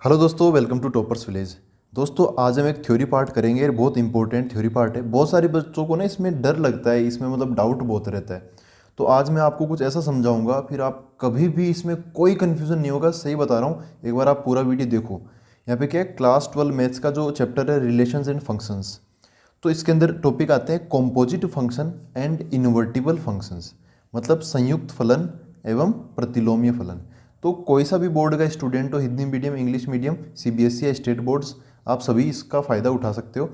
Hello दोस्तों, welcome to toppers village. दोस्तों, आज हम एक थ्योरी पार्ट करेंगे। बहुत इंपॉर्टेंट थ्योरी पार्ट है। बहुत सारे बच्चों को ना इसमें डर लगता है, इसमें मतलब डाउट बहुत रहता है। तो आज मैं आपको कुछ ऐसा समझाऊंगा, फिर आप कभी भी इसमें कोई कन्फ्यूज़न नहीं होगा। सही बता रहा हूँ, एक बार आप पूरा वीडियो देखो। यहाँ पे क्या है, क्लास 12 मैथ्स का जो चैप्टर है रिलेशंस एंड फंक्शंस। तो इसके अंदर टॉपिक आते हैं composite function and invertible functions, मतलब संयुक्त फलन एवं प्रतिलोम्य फलन। तो कोई सा भी बोर्ड का स्टूडेंट हो, Hindi medium, English medium, CBSE या स्टेट बोर्ड्स, आप सभी इसका फ़ायदा उठा सकते हो।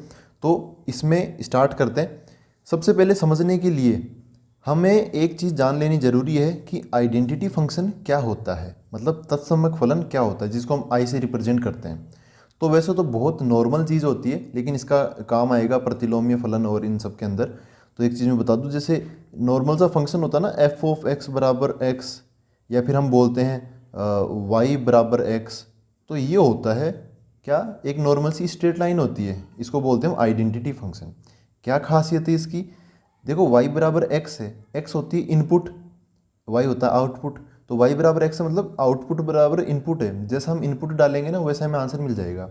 तो इसमें स्टार्ट करते हैं। सबसे पहले समझने के लिए हमें एक चीज़ जान लेनी ज़रूरी है कि आइडेंटिटी फंक्शन क्या होता है, मतलब तत्समक फलन क्या होता है, जिसको हम आई से रिप्रेजेंट करते हैं। तो वैसे तो बहुत नॉर्मल चीज़ होती है, लेकिन इसका काम आएगा प्रतिलोम्य फलन और इन सब के अंदर। तो एक चीज़ मैं बता दूं, जैसे नॉर्मल सा फंक्शन होता है ना, एफ ऑफ एक्स बराबर एक्स, या फिर हम बोलते हैं वाई बराबर एक्स। तो ये होता है क्या, एक नॉर्मल सी स्ट्रेट लाइन होती है, इसको बोलते हैं हम आइडेंटिटी फंक्शन। क्या खासियत है इसकी? देखो, वाई बराबर एक्स है, एक्स होती है इनपुट, वाई होता है आउटपुट। तो वाई बराबर एक्स मतलब आउटपुट बराबर इनपुट है। जैसा हम इनपुट डालेंगे ना, वैसा हमें आंसर मिल जाएगा।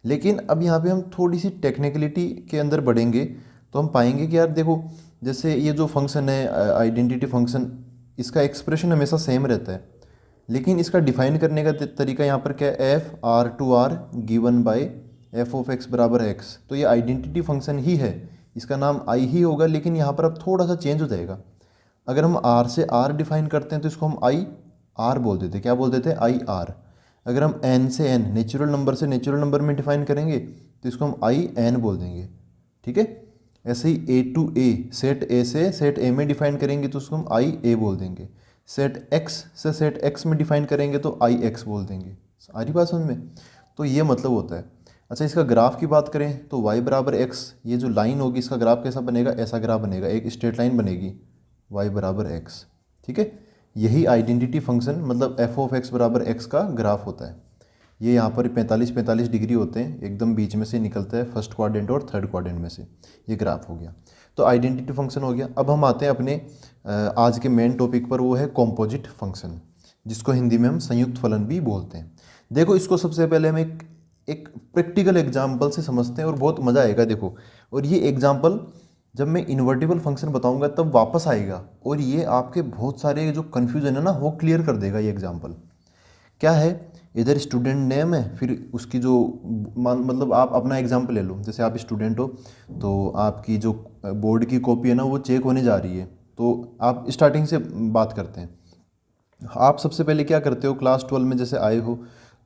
लेकिन अब यहाँ पे हम थोड़ी सी टेक्निकलिटी के अंदर बढ़ेंगे, तो हम पाएंगे कि यार देखो, जैसे ये जो फंक्शन है आइडेंटिटी फंक्शन, इसका एक्सप्रेशन हमेशा सेम रहता है, लेकिन इसका डिफाइन करने का तरीका यहाँ पर क्या है, F R to R given by F of X बराबर एक्स। तो ये आइडेंटिटी फंक्शन ही है, इसका नाम आई ही होगा, लेकिन यहाँ पर अब थोड़ा सा चेंज हो जाएगा। अगर हम आर से आर डिफाइन करते हैं तो इसको हम आई आर बोल देते, क्या बोल देते हैं, आई आर। अगर हम एन से एन, नेचुरल नंबर से नेचुरल नंबर में डिफाइन करेंगे तो इसको हम आई एन बोल देंगे। ठीक है। ऐसे ही ए टू ए, सेट ए से सेट ए में डिफाइन करेंगे तो उसको हम आई ए बोल देंगे। सेट एक्स से सेट एक्स में डिफाइन करेंगे तो आई एक्स बोल देंगे। आ रही बात समझ में? तो ये मतलब होता है। अच्छा, इसका ग्राफ की बात करें तो y बराबर एक्स, ये जो लाइन होगी इसका ग्राफ कैसा बनेगा, ऐसा ग्राफ बनेगा, एक स्ट्रेट लाइन बनेगी y बराबर एक्स। ठीक है। यही आइडेंटिटी फंक्शन मतलब एफ ऑफ एक्स बराबर एक्स का ग्राफ होता है। ये यहाँ पर 45-45 डिग्री होते हैं, एकदम बीच में से निकलता है, फर्स्ट क्वाड्रेंट और थर्ड क्वाड्रेंट में से। ये ग्राफ हो गया। तो आइडेंटिटी फंक्शन हो गया। अब हम आते हैं अपने आज के मेन टॉपिक पर, वो है कॉम्पोजिट फंक्शन, जिसको हिंदी में हम संयुक्त फलन भी बोलते हैं। देखो, इसको सबसे पहले हम एक प्रैक्टिकल एग्जाम्पल से समझते हैं और बहुत मज़ा आएगा। देखो, और ये एग्जाम्पल जब मैं इन्वर्टिबल फंक्शन बताऊंगा तब वापस आएगा, और ये आपके बहुत सारे जो कन्फ्यूजन है ना वो क्लियर कर देगा। ये एग्जाम्पल क्या है, इधर स्टूडेंट नेम है, फिर उसकी जो मतलब आप अपना एग्जाम्पल ले लो, जैसे आप स्टूडेंट हो तो आपकी जो बोर्ड की कॉपी है ना वो चेक होने जा रही है। तो आप स्टार्टिंग से बात करते हैं। आप सबसे पहले क्या करते हो, क्लास 12 में जैसे आए हो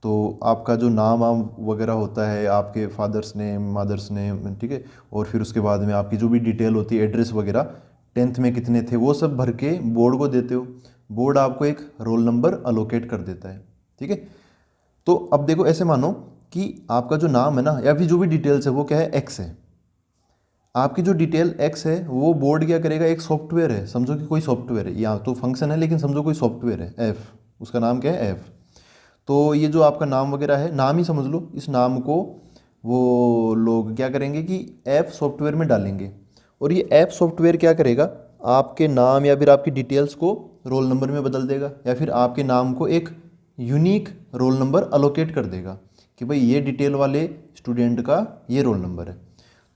तो आपका जो नाम वाम वगैरह होता है, आपके फादर्स नेम, मदर्स नेम, ठीक है, और फिर उसके बाद में आपकी जो भी डिटेल होती है, एड्रेस वगैरह, टेंथ में कितने थे, वो सब भर के बोर्ड को देते हो। बोर्ड आपको एक रोल नंबर अलोकेट कर देता है। ठीक है। तो अब देखो, ऐसे मानो कि आपका जो नाम है ना, या फिर जो भी डिटेल्स है वो क्या है, एक्स है। आपकी जो डिटेल एक्स है वो बोर्ड क्या करेगा, एक सॉफ्टवेयर है, समझो कि कोई सॉफ्टवेयर है, या तो फंक्शन है लेकिन समझो कोई सॉफ्टवेयर है, एफ, उसका नाम क्या है, एफ। तो ये जो आपका नाम वगैरह है, नाम ही समझ लो, इस नाम को वो लोग क्या करेंगे कि ऐप सॉफ्टवेयर में डालेंगे, और ये ऐप सॉफ्टवेयर क्या करेगा, आपके नाम या फिर आपकी डिटेल्स को रोल नंबर में बदल देगा, या फिर आपके नाम को एक यूनिक रोल नंबर अलोकेट कर देगा कि भाई ये डिटेल वाले स्टूडेंट का ये रोल नंबर है।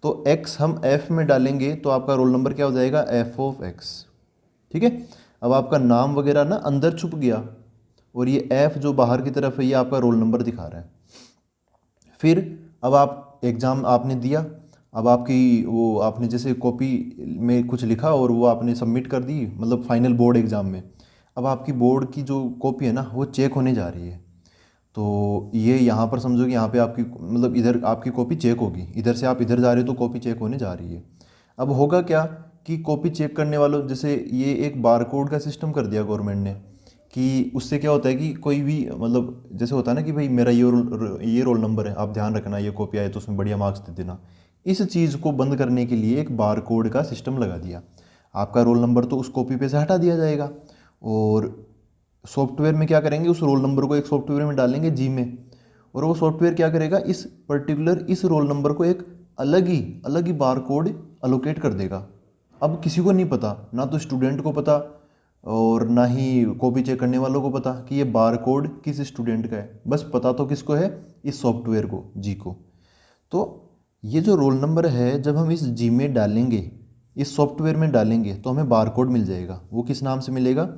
तो एक्स हम एफ में डालेंगे तो आपका रोल नंबर क्या हो जाएगा, एफ ऑफ एक्स। ठीक है। अब आपका नाम वगैरह ना अंदर छुप गया, और ये एफ जो बाहर की तरफ है ये आपका रोल नंबर दिखा रहा है। फिर अब आप एग्ज़ाम आपने दिया, अब आपकी वो आपने जैसे कॉपी में कुछ लिखा और वो आपने सबमिट कर दी, मतलब फाइनल बोर्ड एग्ज़ाम में। अब आपकी बोर्ड की जो कॉपी है ना वो चेक होने जा रही है। तो ये यहाँ पर समझो कि यहाँ पे आपकी मतलब इधर आपकी कॉपी चेक होगी, इधर से आप इधर जा रहे हो तो कॉपी चेक होने जा रही है। अब होगा क्या कि कॉपी चेक करने वालों, जैसे ये एक बारकोड का सिस्टम कर दिया गवर्नमेंट ने, कि उससे क्या होता है कि कोई भी मतलब जैसे होता है ना कि भाई मेरा ये रोल नंबर है, आप ध्यान रखना, ये कॉपी आए तो उसमें बढ़िया मार्क्स दे देना। इस चीज़ को बंद करने के लिए एक बारकोड का सिस्टम लगा दिया। आपका रोल नंबर तो उस कॉपी पे से हटा दिया जाएगा, और सॉफ्टवेयर में क्या करेंगे, उस रोल नंबर को एक सॉफ्टवेयर में डालेंगे जी में, और वो सॉफ्टवेयर क्या करेगा, इस पर्टिकुलर इस रोल नंबर को एक अलग ही बार कोड अलोकेट कर देगा। अब किसी को नहीं पता, ना तो स्टूडेंट को पता, और ना ही कॉपी चेक करने वालों को पता कि ये बार कोड किस स्टूडेंट का है, बस पता तो किसको है, इस सॉफ्टवेयर को, जी को। तो ये जो रोल नंबर है जब हम इस जी में डालेंगे, इस सॉफ्टवेयर में डालेंगे तो हमें बार कोड मिल जाएगा। वो किस नाम से मिलेगा,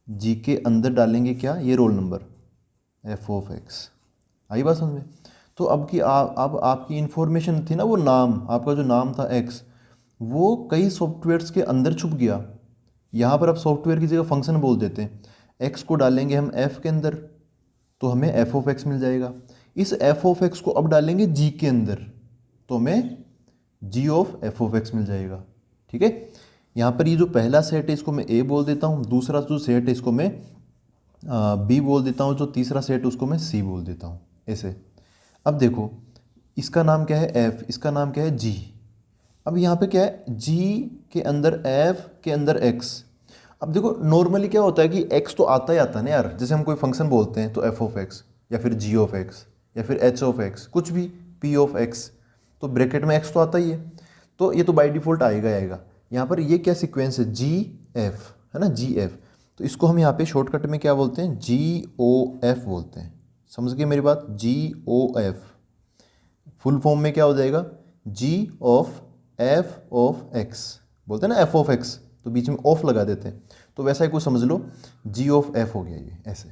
जी के अंदर डालेंगे क्या, ये roll number F of X. आई बात समझ में। तो अब आपकी इन्फॉर्मेशन थी ना, वो नाम, आपका जो नाम था एक्स, वो कई सॉफ्टवेयर्स के अंदर छुप गया। यहाँ पर आप सॉफ्टवेयर की जगह फंक्शन बोल देते हैं। एक्स को डालेंगे हम एफ के अंदर तो हमें एफ ऑफ एक्स मिल जाएगा। इस एफ ऑफ एक्स को अब डालेंगे जी के अंदर तो हमें जी ऑफ एफ ऑफ एक्स मिल जाएगा। ठीक है, यहाँ पर ये जो पहला सेट है इसको मैं ए बोल देता हूँ, दूसरा जो सेट है इसको मैं बी बोल देता हूँ, जो तीसरा सेट उसको मैं सी बोल देता हूँ, ऐसे। अब देखो इसका नाम क्या है एफ, इसका नाम क्या है जी। अब यहाँ पे क्या है, जी के अंदर एफ के अंदर एक्स। अब देखो नॉर्मली क्या होता है कि एक्स तो आता ही आता है ना यार, जैसे हम कोई फंक्शन बोलते हैं तो एफ ऑफ एक्स या फिर जी ऑफ एक्स या फिर एच ऑफ एक्स, कुछ भी, पी ऑफ एक्स, तो ब्रैकेट में एक्स तो आता ही है, तो ये तो बाय डिफ़ॉल्ट आएगा ही आएगा। यहाँ पर ये क्या सीक्वेंस है, जी एफ है ना, जी एफ, तो इसको हम यहाँ पे शॉर्टकट में क्या बोलते हैं, जी ओ एफ बोलते हैं। समझ गए मेरी बात, जी ओ एफ। फुल फॉर्म में क्या हो जाएगा, जी ऑफ एफ ऑफ एक्स बोलते हैं ना, एफ ऑफ एक्स तो बीच में ऑफ लगा देते हैं, तो वैसा ही कुछ समझ लो, जी ऑफ एफ हो गया ये ऐसे।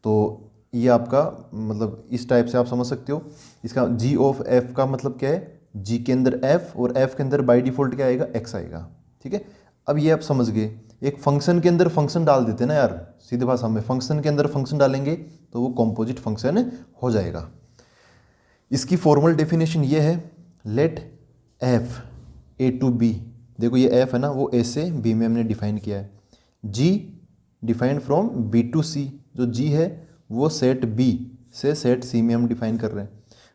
तो ये आपका मतलब इस टाइप से आप समझ सकते हो। इसका जी ऑफ एफ का मतलब क्या है, जी के अंदर एफ और एफ के अंदर बाय डिफ़ॉल्ट क्या आएगा, एक्स आएगा। ठीक है, अब ये आप समझ गए। एक फंक्शन के अंदर फंक्शन डाल देते हैं ना यार, सीधे भाषा में फंक्शन के अंदर फंक्शन डालेंगे तो वो कॉम्पोजिट फंक्शन हो जाएगा। इसकी फॉर्मल डेफिनेशन ये है, let F A to B, देखो ये एफ है ना, वो ए से बी में हमने डिफाइन किया है। G defined from B to C, जो जी है वो सेट बी से सेट सी में हम डिफाइन कर रहे हैं,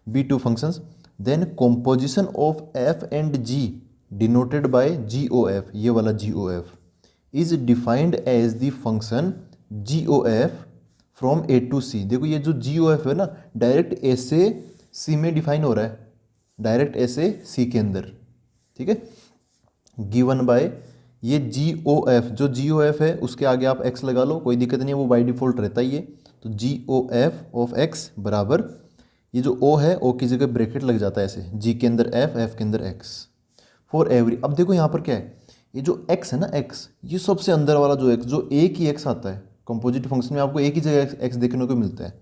be two functions. Then composition of F and G denoted by G O F, ये वाला G O F is defined as the function G O F from A to C. देखो ये जो जी ओ एफ है ना, direct ए से सी में define हो रहा है, डायरेक्ट ए से सी के अंदर। ठीक है, गिवन बाय ये जी ओ एफ, जो जी ओ एफ है उसके आगे आप एक्स लगा लो, कोई दिक्कत नहीं है, वो बाय डिफ़ॉल्ट रहता ही है। तो जी ओ एफ ऑफ एक्स बराबर, ये जो ओ है ओ की जगह ब्रैकेट लग जाता है ऐसे, जी के अंदर एफ, एफ के अंदर एक्स फॉर एवरी। अब देखो यहाँ पर क्या है, ये जो एक्स है ना, एक्स, ये सबसे अंदर वाला जो एक्स, जो एक ही एक्स आता है कंपोजिट फंक्शन में, आपको एक ही जगह एक्स देखने को मिलता है।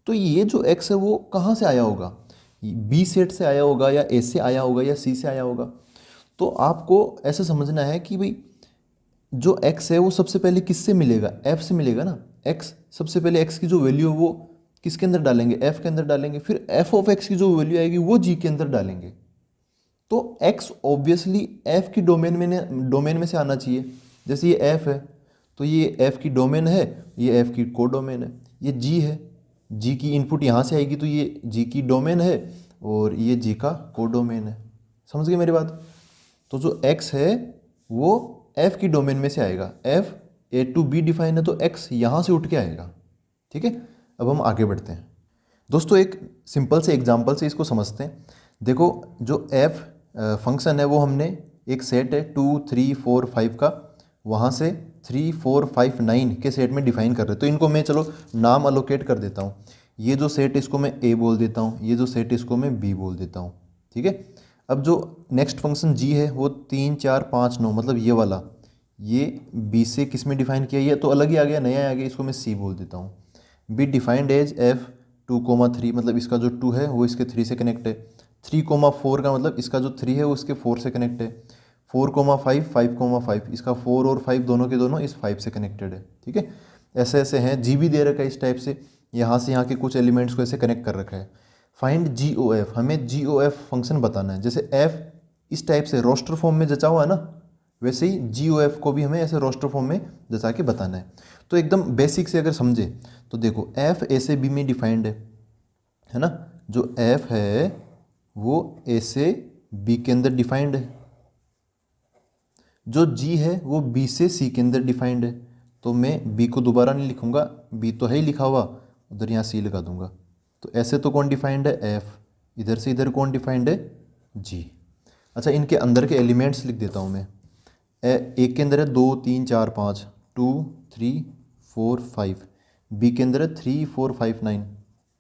तो ये जो एक्स है वो कहाँ से आया होगा, बी सेट से आया होगा या ए से आया होगा या सी से आया होगा। तो आपको ऐसे समझना है कि भाई जो x है वो सबसे पहले किससे मिलेगा, f से मिलेगा ना। x सबसे पहले x की जो वैल्यू है वो किसके अंदर डालेंगे, f के अंदर डालेंगे, फिर f ऑफ x की जो वैल्यू आएगी वो g के अंदर डालेंगे। तो x ऑब्वियसली f की डोमेन में से आना चाहिए। जैसे ये f है तो ये f की डोमेन है, ये f की को डोमेन है। ये g है, g की इनपुट यहाँ से आएगी तो ये g की डोमेन है और ये g का को डोमेन है। समझ गए मेरी बात। तो जो x है वो f की डोमेन में से आएगा, f A to B define है तो x यहाँ से उठ के आएगा। ठीक है, अब हम आगे बढ़ते हैं दोस्तों, एक सिंपल से एग्जांपल से इसको समझते हैं। देखो जो f फंक्शन है वो हमने एक सेट है 2 3 4 5 का, वहाँ से 3 4 5 9 के सेट में डिफाइन कर रहे हैं। तो इनको मैं चलो नाम अलोकेट कर देता हूँ। ये जो सेट इसको मैं a बोल देता हूँ, ये जो सेट इसको मैं b बोल देता हूँ। ठीक है, अब जो नेक्स्ट फंक्शन g है वो 3 4 5 9, मतलब ये वाला, ये b से किस में डिफाइन किया, ये तो अलग ही आ गया, नया आ गया, इसको मैं c बोल देता हूँ। b डिफाइंड एज f 2,3, मतलब इसका जो 2 है वो इसके 3 से कनेक्ट है। 3,4 का मतलब इसका जो 3 है वो इसके 4 से कनेक्ट है। 4,5 5,5 इसका 4 और 5 दोनों के दोनों इस 5 से कनेक्टेड है। ठीक है, ऐसे ऐसे हैं, जी भी दे रखा है इस टाइप से, यहाँ से यहाँ के कुछ एलिमेंट्स को ऐसे कनेक्ट कर रखा है। फाइंड जी ओ एफ, हमें जी ओ एफ फंक्शन बताना है। जैसे एफ इस टाइप से रोस्टर फॉर्म में जचा हुआ है ना, वैसे ही जी ओ एफ को भी हमें ऐसे रोस्टर फॉर्म में जचा के बताना है। तो एकदम बेसिक से अगर समझे तो देखो एफ ए से बी में डिफाइंड है ना, जो एफ है वो ए से बी के अंदर डिफाइंड है, जो जी है वो बी से सी के अंदर डिफाइंड है। तो मैं बी को दोबारा नहीं लिखूंगा, बी तो है ही लिखा हुआ, उधर यहाँ सी लगा दूंगा। तो ऐसे तो कौन डिफाइंड है, एफ, इधर से इधर कौन डिफाइंड है, जी। अच्छा, इनके अंदर के एलिमेंट्स लिख देता हूँ मैं। एक के अंदर है 2 3 4 5, 2 3 4 5, बी के अंदर है 3 4 5 9,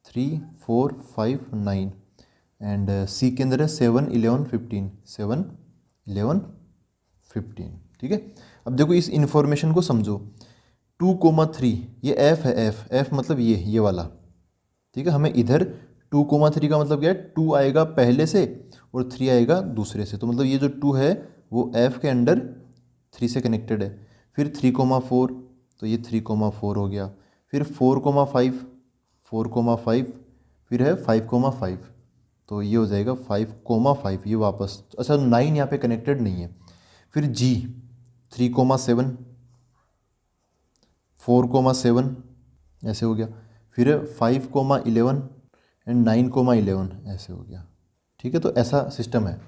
3 4 5 9, एंड सी के अंदर है 7 11 15, 7 11 15। ठीक है, अब देखो इस इंफॉर्मेशन को समझो। 2,3 ये एफ है, एफ मतलब ये वाला। ठीक है, हमें इधर 2,3 का मतलब क्या है, 2 आएगा पहले से और 3 आएगा दूसरे से, तो मतलब ये जो 2 है वो एफ के अंडर 3 से कनेक्टेड है। फिर 3,4, तो ये 3,4 हो गया। फिर 4,5, 4,5, फिर है 5,5, तो ये हो जाएगा 5,5, ये वापस। अच्छा 9 यहाँ पे कनेक्टेड नहीं है। फिर जी 3,7, 4,7 ऐसे हो गया। फिर 5,11 एंड 9,11 ऐसे हो गया। ठीक है, तो ऐसा सिस्टम है।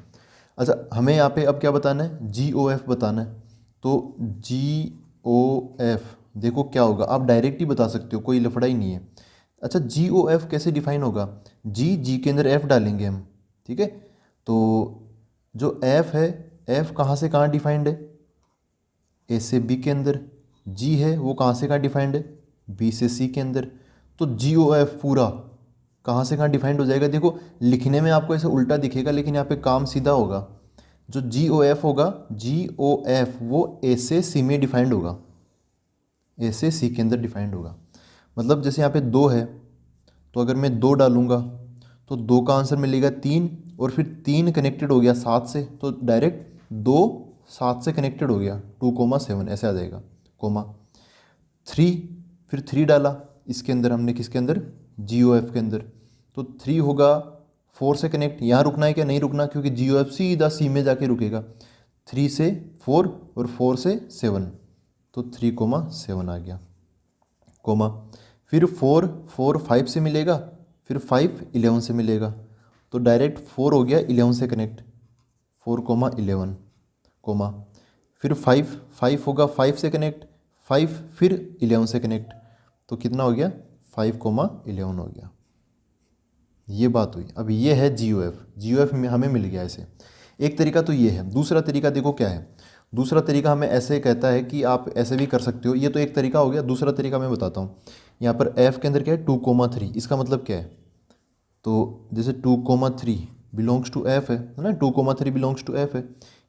अच्छा हमें यहाँ पे अब क्या बताना है, जी ओ एफ बताना है। तो जी ओ एफ देखो क्या होगा, आप डायरेक्ट ही बता सकते हो, कोई लफड़ा ही नहीं है। अच्छा जी ओ एफ कैसे डिफाइन होगा, जी के अंदर एफ डालेंगे हम। ठीक है, तो जो एफ है, एफ कहाँ से कहाँ डिफाइंड है, ए से बी के अंदर। जी है वो कहाँ से कहाँ डिफाइंड है, बी से सी के अंदर। तो जी ओ एफ पूरा कहाँ से कहाँ डिफाइंड हो जाएगा। देखो लिखने में आपको ऐसे उल्टा दिखेगा, लेकिन यहाँ पे काम सीधा होगा। जो जी ओ एफ होगा, जी ओ एफ वो ए से सी में डिफाइंड होगा, ए से सी के अंदर डिफाइंड होगा। मतलब जैसे यहाँ पे 2 है, तो अगर मैं 2 डालूंगा तो 2 का आंसर मिलेगा 3, और फिर 3 कनेक्टेड हो गया 7 से, तो डायरेक्ट 2 7 से कनेक्टेड हो गया, 2,7 ऐसे आ जाएगा। कोमा 3, फिर 3 डाला इसके अंदर हमने, किसके अंदर, जी ओ एफ के अंदर, तो 3 होगा 4 से कनेक्ट। यहाँ रुकना है क्या, नहीं रुकना, क्योंकि जी ओ एफ सीधा सी में जाके रुकेगा। 3 से 4 और 4 से 7, तो 3,7 आ गया। कोमा फिर 4 4 5 से मिलेगा, फिर 5 11 से मिलेगा, तो डायरेक्ट 4 हो गया 11 से कनेक्ट, 4,11। कोमा फिर 5 5 होगा 5 से कनेक्ट, 5 फिर 11 से कनेक्ट, तो कितना हो गया, 5,11 हो गया। ये बात हुई। अब ये है जी ओ एफ, जी ओ एफ में हमें मिल गया ऐसे। एक तरीका तो ये है। दूसरा तरीका देखो क्या है, दूसरा तरीका हमें ऐसे कहता है कि आप ऐसे भी कर सकते हो। ये तो एक तरीका हो गया, दूसरा तरीका मैं बताता हूँ। यहाँ पर एफ के अंदर क्या है, 2,3, इसका मतलब क्या है, तो जैसे 2,3 बिलोंग्स टू एफ है ना, 2,3 बिलोंग्स टू एफ है।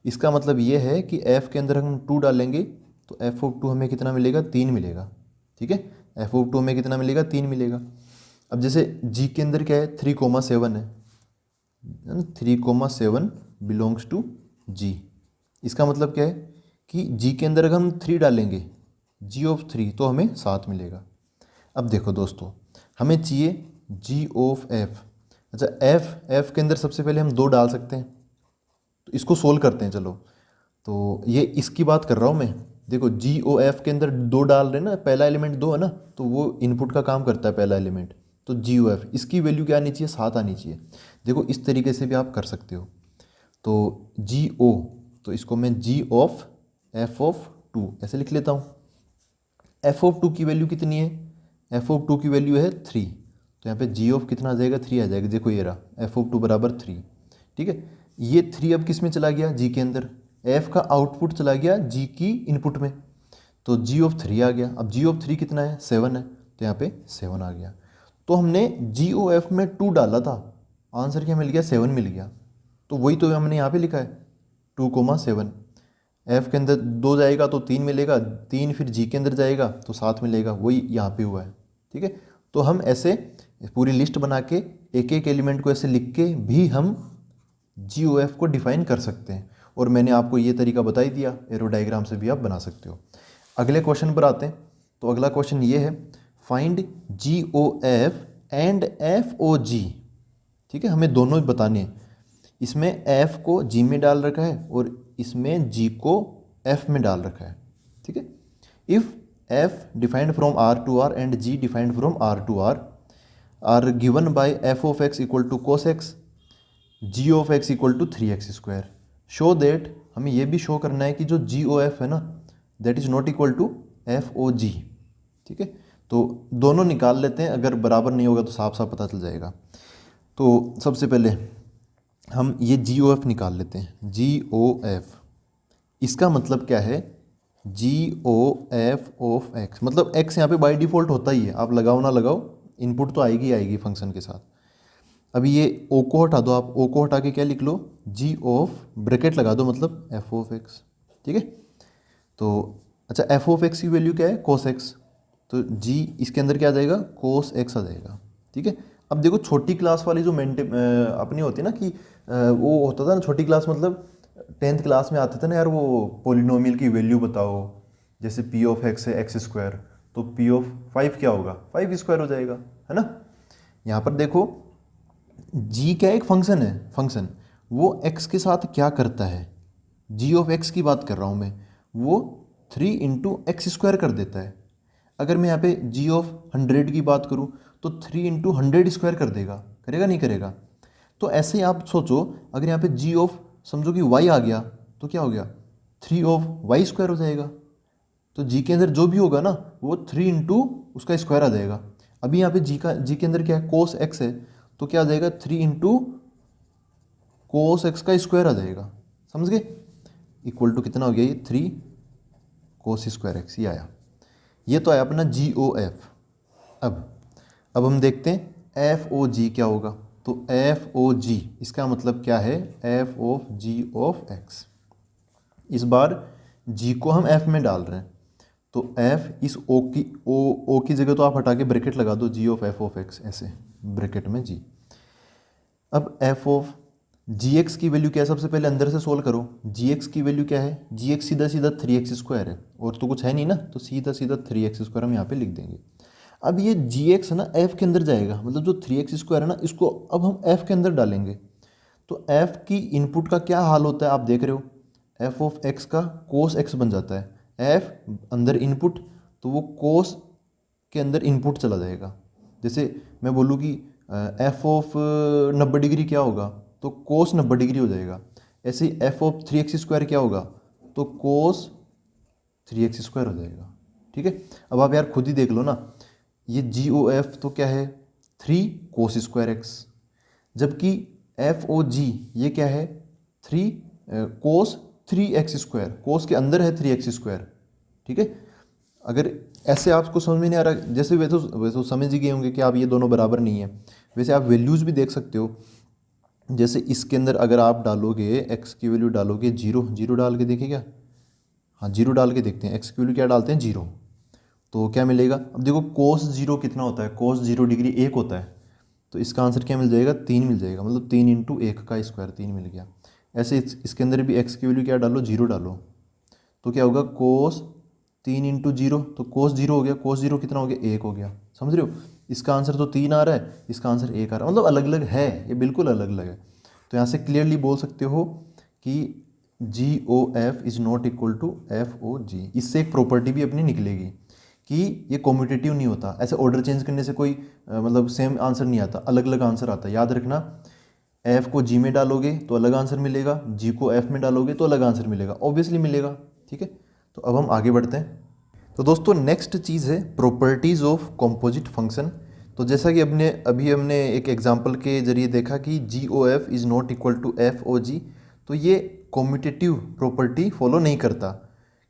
इसका मतलब ये है कि एफ के अंदर हम 2 डालेंगे तो एफ ऑफ 2 हमें कितना मिलेगा, 3 मिलेगा। ठीक है, एफ ऑफ 2 हमें कितना मिलेगा, 3 मिलेगा। अब जैसे जी के अंदर क्या है, 3,7 है, 3,7 बिलोंग्स टू जी। इसका मतलब क्या है कि जी के अंदर अगर हम 3 डालेंगे, जी ऑफ 3, तो हमें 7 मिलेगा। अब देखो दोस्तों, हमें चाहिए जी ऑफ एफ। अच्छा एफ के अंदर सबसे पहले हम 2 डाल सकते हैं, तो इसको सोल्व करते हैं चलो। तो ये इसकी बात कर रहा हूँ मैं। देखो जी ओ एफ के अंदर 2 डाल रहे हैं ना, पहला एलिमेंट 2 है ना, तो वो इनपुट का काम करता है पहला एलिमेंट। तो जी ओ एफ इसकी वैल्यू क्या आनी चाहिए, 7 आनी चाहिए। देखो इस तरीके से भी आप कर सकते हो। तो जी ओ, तो इसको मैं जी ऑफ एफ ऑफ 2 ऐसे लिख लेता हूँ। एफ ऑफ 2 की वैल्यू कितनी है, एफ ऑफ 2 की वैल्यू है 3, तो यहाँ पे जी ऑफ कितना आ जाएगा, 3 आ जाएगा। देखो ये रहा एफ ऑफ 2 बराबर 3। ठीक है, ये 3 अब किस में चला गया, जी के अंदर, एफ का आउटपुट चला गया जी की इनपुट में, तो जी ऑफ 3 आ गया। अब जी ऑफ 3 कितना है, 7 है, तो यहाँ पे 7 आ गया। तो हमने जी ओ एफ में 2 डाला था, आंसर क्या मिल गया, 7 मिल गया। तो वही तो हमने यहाँ पे लिखा है 2,7। एफ के अंदर 2 जाएगा तो 3 मिलेगा, 3 फिर जी के अंदर जाएगा तो 7 मिलेगा, वही यहाँ पे हुआ है। ठीक है, तो हम ऐसे पूरी लिस्ट बना के एक एक एलिमेंट को ऐसे लिख के भी हम जी ओ एफ को डिफाइन कर सकते हैं। और मैंने आपको ये तरीका बता ही दिया, एरो डायग्राम से भी आप बना सकते हो। अगले क्वेश्चन पर आते हैं। तो अगला क्वेश्चन ये है, find G O F and F O G. ठीक है, हमें दोनों ही बताने हैं। इसमें एफ को जी में डाल रखा है और इसमें जी को एफ में डाल रखा है। ठीक है, if F defined from R to R and G defined from R to R given by F of X equal to cos X, G of X equal to 3x²। Show that, हमें यह भी show करना है कि जो जी O F है ना, that is not equal to F O G. ठीक है, तो दोनों निकाल लेते हैं, अगर बराबर नहीं होगा तो साफ साफ पता चल जाएगा। तो सबसे पहले हम ये जी ओ एफ निकाल लेते हैं। जी ओ एफ इसका मतलब क्या है जी ओ एफ ऑफ एक्स, मतलब एक्स यहाँ पे बाय डिफ़ॉल्ट होता ही है, आप लगाओ ना लगाओ इनपुट तो आएगी आएगी फंक्शन के साथ। अभी ये ओ को हटा दो, आप ओ को हटा के क्या लिख लो, जी ऑफ ब्रैकेट लगा दो मतलब एफ ऑफ एक्स। ठीक है, तो अच्छा एफ ऑफ एक्स की वैल्यू क्या है, कोस एक्स, तो जी इसके अंदर क्या आ जाएगा, कोस एक्स आ जाएगा। ठीक है, अब देखो छोटी क्लास वाली जो अपनी होती है ना कि वो होता था ना छोटी क्लास, मतलब 10th क्लास में आते थे ना यार वो पोलिनोमियल की वैल्यू बताओ, जैसे पी ऑफ एक्स है एक्स स्क्वायर, तो पी ऑफ 5 क्या होगा, 5 स्क्वायर हो जाएगा, है ना। यहाँ पर देखो जी क्या एक फंक्शन है, फंक्शन वो एक्स के साथ क्या करता है, जी ऑफ एक्स की बात कर रहा हूँ मैं, वो 3 × x² कर देता है। अगर मैं यहाँ पे जी ऑफ 100 की बात करूँ तो 3 × 100² कर देगा, करेगा नहीं करेगा। तो ऐसे ही आप सोचो, अगर यहाँ पे जी ऑफ समझो कि y आ गया तो क्या हो गया, 3 of y² हो जाएगा। तो जी के अंदर जो भी होगा ना वो 3 × उसका स्क्वायर आ जाएगा। अभी यहाँ पे जी के अंदर क्या है, कोस एक्स है, तो क्या आ जाएगा 3 × cos x का स्क्वायर आ जाएगा, समझ गए, इक्वल टू कितना हो गया ये 3 cos² x, ये आया। ये तो आया अपना जी ओ एफ। अब हम देखते हैं एफ ओ जी क्या होगा। तो एफ ओ जी इसका मतलब क्या है, F of G of X. इस बार जी को हम एफ में डाल रहे हैं, तो एफ इस ओ की जगह तो आप हटा के ब्रैकेट लगा दो, जी ऑफ एफ ऑफ एक्स, ऐसे ब्रैकेट में जी। अब एफ ऑफ जी एक्स की वैल्यू क्या है, सबसे पहले अंदर से सोल्व करो। जी एक्स की वैल्यू क्या है, जी एक्स सीधा सीधा 3x² है, और तो कुछ है नहीं ना, तो सीधा सीधा 3x² हम यहाँ पे लिख देंगे। अब ये जी एक्स है ना एफ के अंदर जाएगा, मतलब जो 3x² है ना इसको अब हम एफ के अंदर डालेंगे। तो एफ की इनपुट का क्या हाल होता है आप देख रहे हो, एफ ऑफ एक्स का कोस एक्स बन जाता है, एफ अंदर इनपुट, तो वो कोस के अंदर इनपुट चला जाएगा। जैसे मैं बोलूँ कि एफ ऑफ 90 डिग्री क्या होगा, तो कोस 90 डिग्री हो जाएगा। ऐसे ही एफ ऑफ 3x² क्या होगा, तो कोस 3x² हो जाएगा। ठीक है, अब आप यार खुद ही देख लो ना, ये जी ओ एफ तो क्या है 3 cos²x, जबकि एफ ओ जी ये क्या है 3 cos 3x², कोस के अंदर है 3x²। ठीक है, अगर ऐसे आपको समझ में नहीं आ रहा, जैसे वैसे समझ ही गए होंगे कि आप ये दोनों बराबर नहीं है। वैसे आप वैल्यूज़ भी देख सकते हो, जैसे इसके अंदर अगर आप डालोगे एक्स की वैल्यू डालोगे जीरो, जीरो डाल के देखिए क्या, हाँ जीरो डाल के देखते हैं, एक्स की वैल्यू क्या डालते हैं जीरो, तो क्या मिलेगा। अब देखो कोस जीरो कितना होता है, कोस 0 डिग्री 1 होता है, तो इसका आंसर क्या मिल जाएगा, 3 मिल जाएगा, मतलब 3 × 1 का स्क्वायर 3 मिल गया। ऐसे इसके अंदर भी एक्स की वैल्यू क्या डालो, जीरो डालो, तो क्या होगा कोस 3 × 0, तो कोस जीरो हो गया, कोस जीरो कितना हो गया 1 हो गया, समझ रहे हो। इसका आंसर तो 3 आ रहा है, इसका आंसर 1 आ रहा है, मतलब अलग अलग है, ये बिल्कुल अलग अलग है। तो यहाँ से क्लियरली बोल सकते हो कि G O F is not equal to F O G. इससे एक प्रॉपर्टी भी अपनी निकलेगी कि ये कॉम्पिटिटिव नहीं होता, ऐसे ऑर्डर चेंज करने से कोई मतलब सेम आंसर नहीं आता, अलग अलग आंसर आता है, याद रखना। एफ को जी में डालोगे तो अलग आंसर मिलेगा, जी को एफ में डालोगे तो अलग आंसर मिलेगा, ऑब्वियसली मिलेगा। ठीक है, तो अब हम आगे बढ़ते हैं। तो दोस्तों नेक्स्ट चीज़ है प्रॉपर्टीज़ ऑफ कंपोजिट फंक्शन। तो जैसा कि अभी हमने एक एग्जांपल के जरिए देखा कि G O F is not equal to F O G, तो ये कॉम्यूटेटिव प्रॉपर्टी फॉलो नहीं करता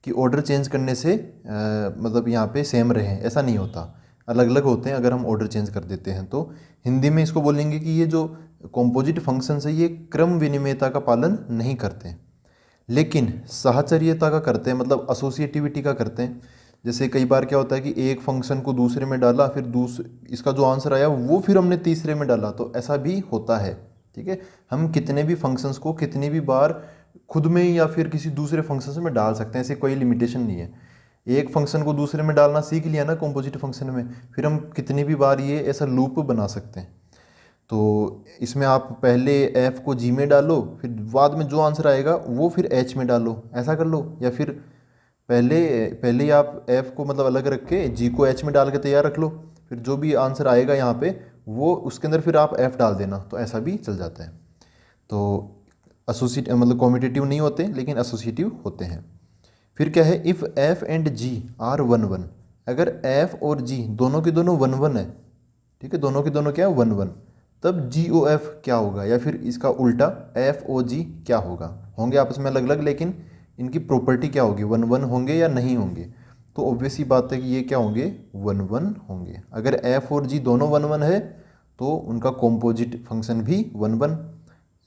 कि ऑर्डर चेंज करने से मतलब यहाँ पे सेम रहे, ऐसा नहीं होता, अलग अलग होते हैं अगर हम ऑर्डर चेंज कर देते हैं। तो हिंदी में इसको बोलेंगे कि ये जो कॉम्पोजिट फंक्शंस है ये क्रम विनिमयता का पालन नहीं करते, लेकिन साहचर्यता का करते हैं, मतलब एसोसिएटिविटी का करते हैं। जैसे कई बार क्या होता है कि एक फंक्शन को दूसरे में डाला, फिर इसका जो आंसर आया वो फिर हमने तीसरे में डाला, तो ऐसा भी होता है। ठीक है, हम कितने भी फंक्शंस को कितनी भी बार खुद में या फिर किसी दूसरे फंक्शन में डाल सकते हैं, ऐसे कोई लिमिटेशन नहीं है। एक फंक्शन को दूसरे में डालना सीख लिया ना कॉम्पोजिट फंक्शन में, फिर हम कितनी भी बार ये ऐसा लूप बना सकते हैं। तो इसमें आप पहले एफ को जी में डालो, फिर बाद में जो आंसर आएगा वो फिर एच में डालो, ऐसा कर लो। या फिर पहले पहले ही आप एफ को मतलब अलग रख के जी को एच में डाल के तैयार रख लो, फिर जो भी आंसर आएगा यहाँ पे वो उसके अंदर फिर आप एफ डाल देना, तो ऐसा भी चल जाता है। तो एसोसिएट मतलब कॉम्पिटिटिव नहीं होते लेकिन एसोसिएटिव होते हैं। फिर क्या है, if F and G are 1 1, अगर एफ और जी दोनों के दोनों 1 1 है, ठीक है, दोनों के दोनों क्या है 1 1, तब जी ओ एफ क्या होगा, या फिर इसका उल्टा एफ ओ जी क्या होगा, होंगे आपस में अलग अलग लेकिन इनकी प्रॉपर्टी क्या होगी, 1 1 होंगे या नहीं होंगे। तो ऑब्वियस ही बात है कि ये क्या होंगे, 1 1 होंगे। अगर एफ और जी दोनों 1 1 है तो उनका कॉम्पोजिट फंक्शन भी 1 1।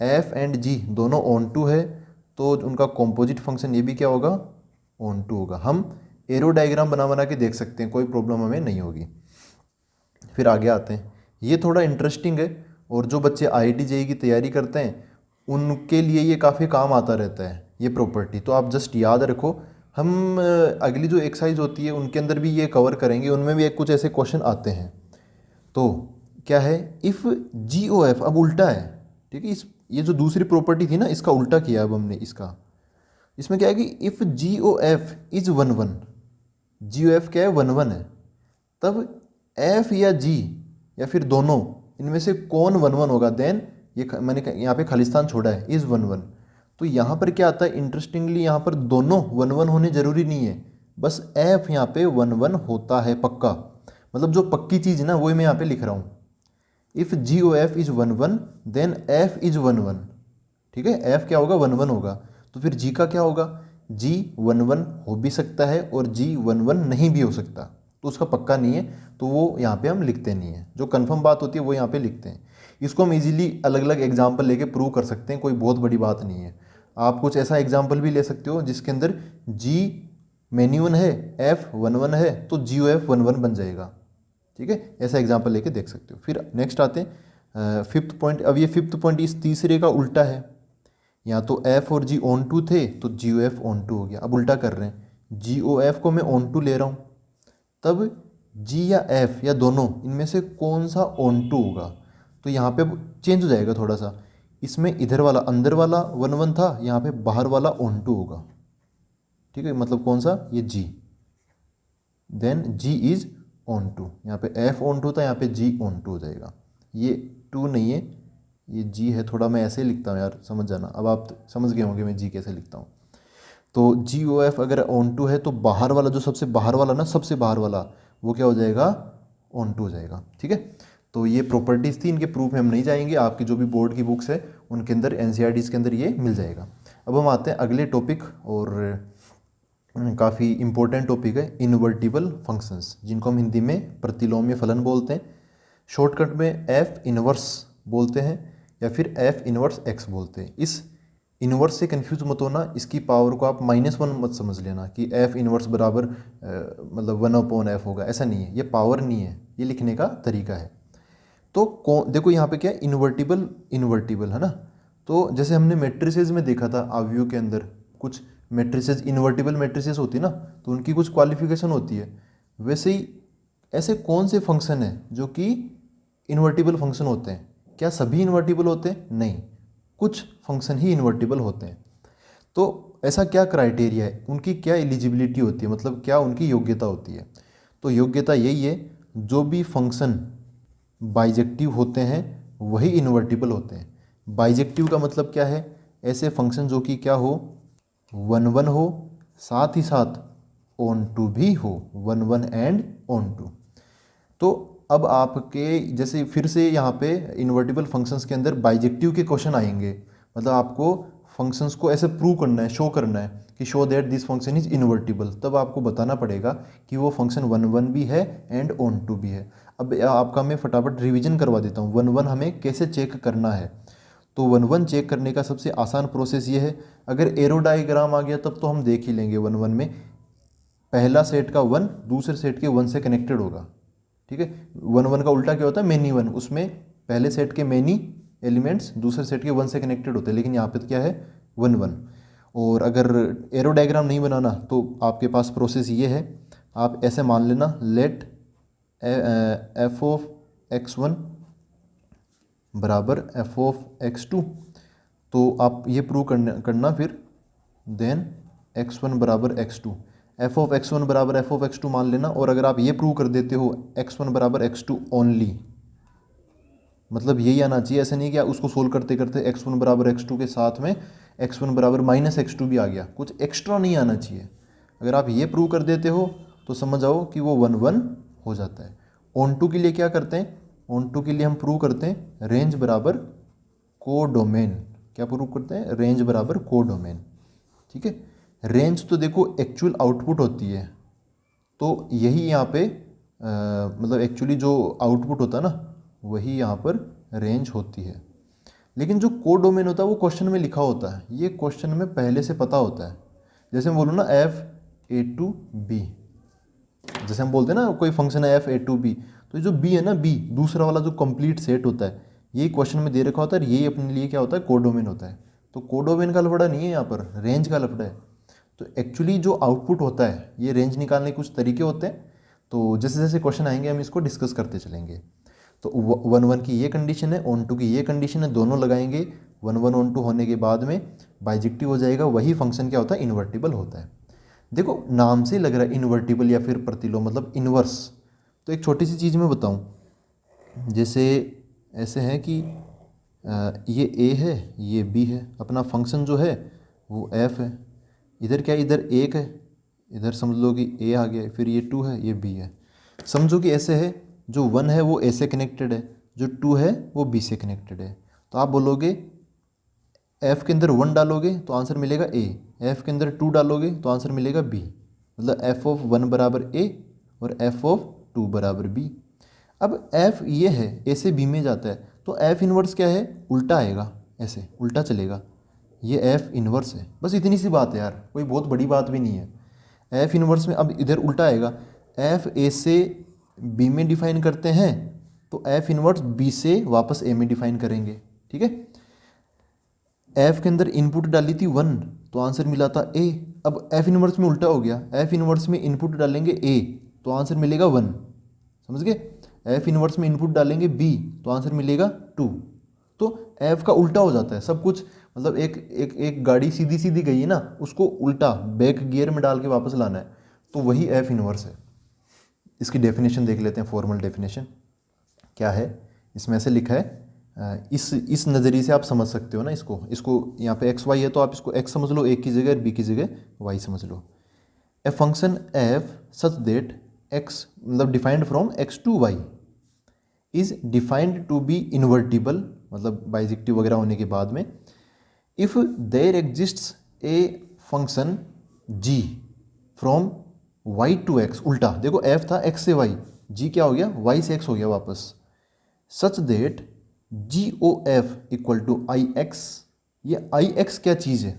एफ एंड जी दोनों ऑन टू है तो उनका कॉम्पोजिट फंक्शन ये भी क्या होगा, ऑन टू होगा। हम एरो डायग्राम बना बना के देख सकते हैं, कोई प्रॉब्लम हमें नहीं होगी। फिर आगे आते हैं, ये थोड़ा इंटरेस्टिंग है और जो बच्चे आईआईटी जेईई की तैयारी करते हैं उनके लिए ये काफ़ी काम आता रहता है ये प्रॉपर्टी। तो आप जस्ट याद रखो, हम अगली जो एक्सरसाइज होती है उनके अंदर भी ये कवर करेंगे, उनमें भी एक कुछ ऐसे क्वेश्चन आते हैं। तो क्या है, इफ़ जी ओ एफ, अब उल्टा है, ठीक है। इस ये जो दूसरी प्रॉपर्टी थी ना, इसका उल्टा किया अब हमने इसका। इसमें क्या है कि if G O F is 1 1, G O F क्या है, 1 1 है, तब एफ या जी या फिर दोनों इनमें से कौन 1 1 होगा। देन ये मैंने यहाँ पे खालिस्तान छोड़ा है, इज़ 1 1। तो यहाँ पर क्या आता है, इंटरेस्टिंगली यहाँ पर दोनों 1 1 होने जरूरी नहीं है, बस एफ यहाँ पे 1 1 होता है पक्का। मतलब जो पक्की चीज़ है ना वही मैं यहाँ पे लिख रहा हूँ। If G O F is 1 1 then F is 1 1, ठीक है। एफ क्या होगा, 1 1 होगा। तो फिर जी का क्या होगा, जी 1 1 हो भी सकता है और जी 1 1 नहीं भी हो सकता, तो उसका पक्का नहीं है, तो वो यहाँ पे हम लिखते नहीं है। जो कंफर्म बात होती है वो यहाँ पे लिखते हैं। इसको हम इजीली अलग अलग एग्जाम्पल लेके प्रूव कर सकते हैं, कोई बहुत बड़ी बात नहीं है। आप कुछ ऐसा एग्जाम्पल भी ले सकते हो जिसके अंदर जी मैनी 1 है, एफ 1 1 है, तो जी ओ एफ 1 1 बन जाएगा, ठीक है। ऐसा एग्जाम्पल लेके देख सकते हो। फिर नेक्स्ट आते हैं फिफ्थ पॉइंट। अब ये फिफ्थ पॉइंट इस तीसरे का उल्टा है, यहाँ तो एफ और जी ऑन टू थे तो जी ओ एफ ऑन टू हो गया। अब उल्टा कर रहे हैं, जी ओ एफ को मैं ऑन टू ले रहा हूँ, तब जी या एफ या दोनों इनमें से कौन सा ऑन टू होगा। तो यहाँ पे चेंज हो जाएगा थोड़ा सा, इसमें इधर वाला अंदर वाला 1 1 था, यहाँ पे बाहर वाला ऑन टू होगा, ठीक है। मतलब कौन सा, ये G, then G is onto. यहाँ पे एफ ऑन टू था, यहाँ पे जी ऑन टू हो जाएगा। ये टू नहीं है, ये जी है। थोड़ा मैं ऐसे लिखता हूँ यार, समझ जाना। अब आप समझ गए होंगे मैं जी कैसे लिखता हूँ। तो जी ओ एफ अगर ऑन टू है तो बाहर वाला, जो सबसे बाहर वाला ना, सबसे बाहर वाला, वो क्या हो जाएगा, ऑन टू हो जाएगा, ठीक है। तो ये प्रॉपर्टीज़ थी, इनके प्रूफ में हम नहीं जाएंगे, आपकी जो भी बोर्ड की बुक्स है उनके अंदर, एनसीईआरटीज़ के अंदर ये मिल जाएगा। अब हम आते हैं अगले टॉपिक, और काफ़ी इंपॉर्टेंट टॉपिक है, इन्वर्टिबल फंक्शंस, जिनको हम हिंदी में प्रतिलोम्य फलन बोलते हैं। शॉर्टकट में एफ इनवर्स बोलते हैं या फिर एफ इनवर्स एक्स बोलते हैं। इस इनवर्स से कंफ्यूज मत होना, इसकी पावर को आप -1 मत समझ लेना कि एफ इनवर्स बराबर मतलब 1/f होगा, ऐसा नहीं है। ये पावर नहीं है, ये लिखने का तरीका है। तो देखो यहाँ पे क्या है, इन्वर्टिबल इन्वर्टिबल है ना। तो जैसे हमने मैट्रिसेस में देखा था, आव्यूह के अंदर कुछ मैट्रिसेस इन्वर्टिबल मैट्रिसेस होती है ना, तो उनकी कुछ क्वालिफिकेशन होती है। वैसे ही ऐसे कौन से फंक्शन हैं जो कि इन्वर्टिबल फंक्शन होते हैं। क्या सभी इन्वर्टिबल होते हैं, नहीं, कुछ फंक्शन ही इन्वर्टिबल होते हैं। तो ऐसा क्या क्राइटेरिया है, उनकी क्या एलिजिबिलिटी होती है, मतलब क्या उनकी योग्यता होती है। तो योग्यता यही है, जो भी फंक्शन बाइजेक्टिव होते हैं वही इन्वर्टिबल होते हैं। बाइजेक्टिव का मतलब क्या है, ऐसे फंक्शन जो कि क्या हो, 1 1 हो, साथ ही साथ ऑन टू भी हो, 1 1 एंड ऑन टू। तो अब आपके जैसे फिर से यहाँ पे इन्वर्टिबल फंक्शंस के अंदर बाइजेक्टिव के क्वेश्चन आएंगे, मतलब आपको फंक्शंस को ऐसे प्रूव करना है, शो करना है कि show that this function is invertible. तब आपको बताना पड़ेगा कि वो फंक्शन 1 1 भी है एंड ऑन टू भी है। अब आपका मैं फटाफट रिवीजन करवा देता हूँ 1 1 हमें कैसे चेक करना है। तो 1 1 चेक करने का सबसे आसान प्रोसेस ये है, अगर एरो डायग्राम आ गया तब तो हम देख ही लेंगे। 1 1 में पहला सेट का 1 दूसरे सेट के 1 से कनेक्टेड होगा, ठीक है। 1 1 का उल्टा क्या होता है, मेनी 1, उसमें पहले सेट के मेनी एलिमेंट्स दूसरे सेट के 1 से कनेक्टेड होते हैं, लेकिन यहाँ पे तो क्या है, 1 1। और अगर एरो डायग्राम नहीं बनाना तो आपके पास प्रोसेस ये है, आप ऐसे मान लेना, लेट एफ ऑफ x1 बराबर एफ ऑफ x2। तो आप ये प्रूव करना फिर, देन x1 बराबर x2, एफ ऑफ x1 बराबर एफ ऑफ x2 मान लेना। और अगर आप ये प्रूव कर देते हो x1 बराबर x2 ओनली, मतलब यही आना चाहिए, ऐसे नहीं कि उसको सोल्व करते करते x1 बराबर x2 के साथ में x1 बराबर -x2 भी आ गया, कुछ एक्स्ट्रा नहीं आना चाहिए। अगर आप ये प्रूव कर देते हो तो समझ आओ कि वो 1 1 हो जाता है। ऑन टू के लिए क्या करते हैं, ऑन टू के लिए हम प्रूव करते हैं रेंज बराबर कोडोमेन। क्या प्रूव करते हैं, रेंज बराबर कोडोमेन, ठीक है। रेंज तो देखो एक्चुअल आउटपुट होती है, तो यही यहाँ पे मतलब एक्चुअली जो आउटपुट होता है ना वही यहाँ पर रेंज होती है। लेकिन जो कोड डोमेन होता है वो क्वेश्चन में लिखा होता है, ये क्वेश्चन में पहले से पता होता है। जैसे मैं बोलूँ ना f(a) to b, जैसे हम बोलते हैं ना कोई फंक्शन है f(a) to b, तो ये जो b है ना, b दूसरा वाला जो कंप्लीट सेट होता है, यही क्वेश्चन में दे रखा होता है, यही अपने लिए क्या होता है, कोड डोमेन होता है। तो कोड डोमेन का लफड़ा नहीं है यहाँ पर, रेंज का लफड़ा है। तो एक्चुअली जो आउटपुट होता है ये रेंज निकालने के कुछ तरीके होते हैं, तो जैसे जैसे क्वेश्चन आएंगे हम इसको डिस्कस करते चलेंगे। तो 1 1 की ये कंडीशन है, ऑन टू की ये कंडीशन है, दोनों लगाएंगे 1 1 ऑन टू होने के बाद में बाइजेक्टिव हो जाएगा, वही फंक्शन क्या होता है, इन्वर्टिबल होता है। देखो नाम से लग रहा है इन्वर्टिबल या फिर प्रतिलोम मतलब इन्वर्स। तो एक छोटी सी चीज़ मैं बताऊं, जैसे ऐसे है कि ये a है, ये b है, अपना फंक्शन जो है वो f है। इधर क्या है, इधर 1 है, इधर समझ लो कि a आ गया, फिर ये 2 है, ये b है। समझो कि ऐसे है, जो 1 है वो a से कनेक्टेड है, जो 2 है वो b से कनेक्टेड है। तो आप बोलोगे f के अंदर 1 डालोगे तो आंसर मिलेगा a, f के अंदर 2 डालोगे तो आंसर मिलेगा b, मतलब f(1) बराबर a और f(2) बराबर b। अब f ये है, a से b में जाता है, तो f इन्वर्स क्या है, उल्टा आएगा, ऐसे उल्टा चलेगा, ये f इन्वर्स है। बस इतनी सी बात है यार, कोई बहुत बड़ी बात भी नहीं है। f इन्वर्स में अब इधर उल्टा आएगा, f a से b में डिफाइन करते हैं, तो f इन्वर्स b से वापस a में डिफाइन करेंगे, ठीक है। f के अंदर इनपुट डाली थी 1, तो आंसर मिला था a। अब f इन्वर्स में उल्टा हो गया, f इन्वर्स में इनपुट डालेंगे a, तो आंसर मिलेगा 1, समझ गए। f इन्वर्स में इनपुट डालेंगे b, तो आंसर मिलेगा 2। तो f का उल्टा हो जाता है सब कुछ, मतलब एक गाड़ी सीधी सीधी गई है ना, उसको उल्टा बैक गियर में डाल के वापस लाना है, तो वही f इन्वर्स है। इसकी डेफिनेशन देख लेते हैं, फॉर्मल डेफिनेशन क्या है। इसमें ऐसे लिखा है, इस नज़रिए से आप समझ सकते हो ना इसको यहाँ पे x y है तो आप इसको x समझ लो एक की जगह, b की जगह y समझ लो। A function f such that x मतलब defined from x to y is defined to be invertible, मतलब बाइजेक्टिव वगैरह होने के बाद में, if there exists a function g from y to x, उल्टा देखो f था x से y, g क्या हो गया, y से x हो गया वापस, such that GOF equal to IX। ये IX क्या चीज़ है,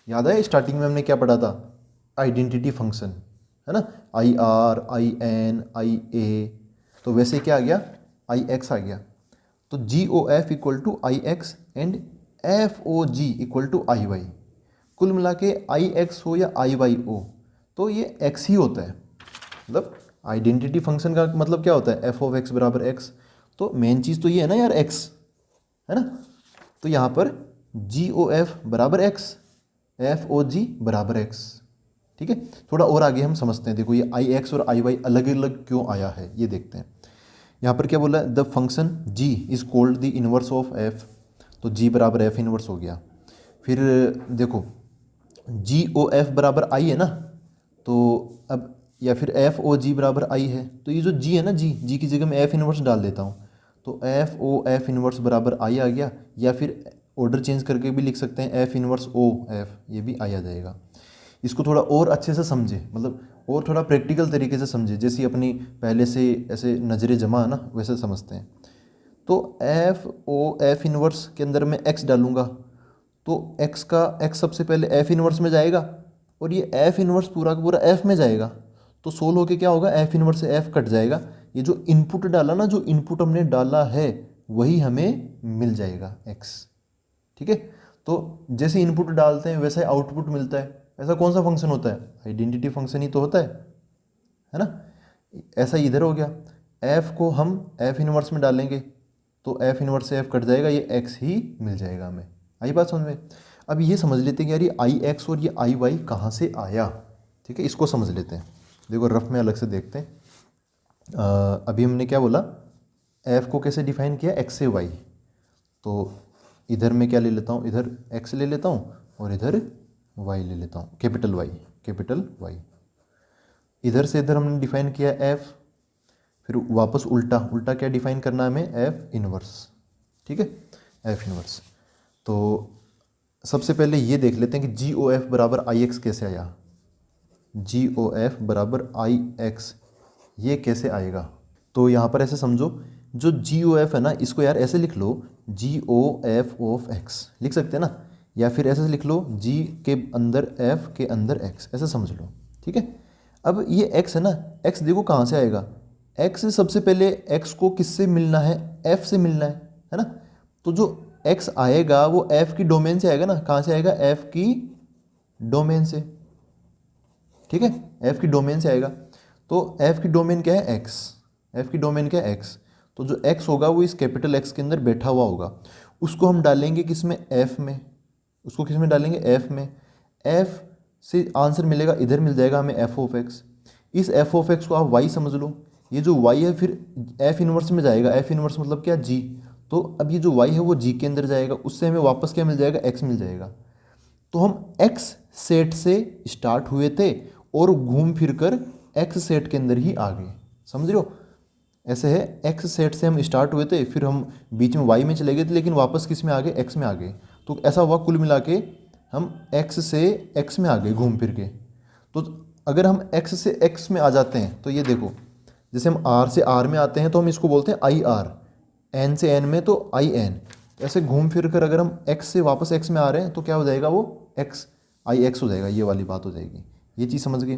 याद है स्टार्टिंग में हमने क्या पढ़ा था, आइडेंटिटी फंक्शन है ना, IR IN IA, तो वैसे क्या आ गया, IX आ गया। तो GOF equal to IX and FOG equal to IY। कुल मिला के IX हो या IY हो तो ये X ही होता है, मतलब आइडेंटिटी फंक्शन का मतलब क्या होता है, f(x) बराबर x। तो मेन चीज़ तो ये है ना यार, x है ना। तो यहाँ पर GOF बराबर x, FOG बराबर x, ठीक है। थोड़ा और आगे हम समझते हैं, देखो ये IX और IY अलग अलग क्यों आया है ये देखते हैं। यहाँ पर क्या बोला है, the function g is called the inverse of f, तो g बराबर f इनवर्स हो गया। फिर देखो GOF बराबर i है ना, तो अब या फिर FOG बराबर i है, तो ये जो g है ना, g की जगह मैं f इनवर्स डाल देता हूँ, तो FOF इनवर्स बराबर i आ गया, या फिर ऑर्डर चेंज करके भी लिख सकते हैं f इनवर्स OF, ये भी i आ जाएगा। इसको थोड़ा और अच्छे से समझे, मतलब और थोड़ा प्रैक्टिकल तरीके से समझे, जैसी अपनी पहले से ऐसे नज़रें जमा है ना वैसे समझते हैं। तो FOF इनवर्स के अंदर मैं x डालूंगा, तो x सबसे पहले f इनवर्स में जाएगा, और ये f इनवर्स पूरा का पूरा f में जाएगा, तो सोल्व होके क्या होगा, f इनवर्स से f कट जाएगा, ये जो इनपुट डाला ना, जो इनपुट हमने डाला है वही हमें मिल जाएगा x, ठीक है। तो जैसे इनपुट डालते हैं वैसा आउटपुट मिलता है। ऐसा कौन सा फंक्शन होता है, आइडेंटिटी फंक्शन ही तो होता है ना। ऐसा इधर हो गया, f को हम f इनवर्स में डालेंगे तो f इनवर्स से f कट जाएगा, ये x ही मिल जाएगा हमें। आई बात समझ में। अब ये समझ लेते हैं कि यार ये IX और ये IY कहाँ से आया, ठीक है, इसको समझ लेते हैं। देखो रफ में अलग से देखते हैं। अभी हमने क्या बोला, f को कैसे डिफाइन किया, x से y, तो इधर मैं क्या ले लेता हूँ, इधर x ले लेता हूँ और इधर y ले लेता हूँ, कैपिटल Y। इधर से इधर हमने डिफाइन किया f, फिर वापस उल्टा क्या डिफाइन करना है हमें, f इनवर्स, ठीक है, f इनवर्स। तो सबसे पहले ये देख लेते हैं कि जी ओ एफ बराबर आई एक्स कैसे आया। जी ओ एफ बराबर आई एक्स ये कैसे आएगा। तो यहाँ पर ऐसे समझो, जो जी ओ एफ है ना, इसको यार ऐसे लिख लो, जी ओ एफ ऑफ एक्स लिख सकते हैं ना, या फिर ऐसे लिख लो जी के अंदर एफ के अंदर एक्स, ऐसे समझ लो, ठीक है। अब ये एक्स है ना, एक्स देखो कहाँ से आएगा, एक्स सबसे पहले एक्स को किससे मिलना है, एफ से मिलना है ना। तो जो एक्स आएगा वो एफ की डोमेन से आएगा ना, कहाँ से आएगा, एफ की डोमेन से, ठीक है, एफ की डोमेन से आएगा। तो एफ की डोमेन क्या है, एक्स, एफ की डोमेन क्या है, एक्स। तो जो एक्स होगा वो इस कैपिटल एक्स के अंदर बैठा हुआ होगा, उसको हम डालेंगे किस में, एफ में, उसको किस में डालेंगे, एफ में। एफ से आंसर मिलेगा, इधर मिल जाएगा हमें एफ ऑफ एक्स। इस एफ ऑफ एक्स को आप वाई समझ लो, ये जो वाई है फिर एफ इनवर्स में जाएगा, एफ इनवर्स मतलब क्या, जी। तो अब ये जो वाई है वो जी के अंदर जाएगा, उससे हमें वापस क्या मिल जाएगा, एक्स मिल जाएगा। तो हम एक्स सेट से स्टार्ट हुए थे और घूम फिर कर एक्स सेट के अंदर ही आ गए, समझ रहे हो। ऐसे है, एक्स सेट से हम स्टार्ट हुए थे, फिर हम बीच में वाई में चले गए थे, लेकिन वापस किस में आ गए, एक्स में आ गए। तो ऐसा हुआ, कुल मिला के हम एक्स से एक्स में आ गए घूम फिर के। तो अगर हम एक्स से एक्स में आ जाते हैं तो ये देखो, जैसे हम आर से आर में आते हैं तो हम इसको बोलते हैं आई आर, एन से एन में तो आई एन। ऐसे घूम फिर कर अगर हम एक्स से वापस एक्स में आ रहे हैं तो क्या हो जाएगा, वो एक्स आई एक्स हो जाएगा, ये वाली बात हो जाएगी। ये चीज़ समझ गए।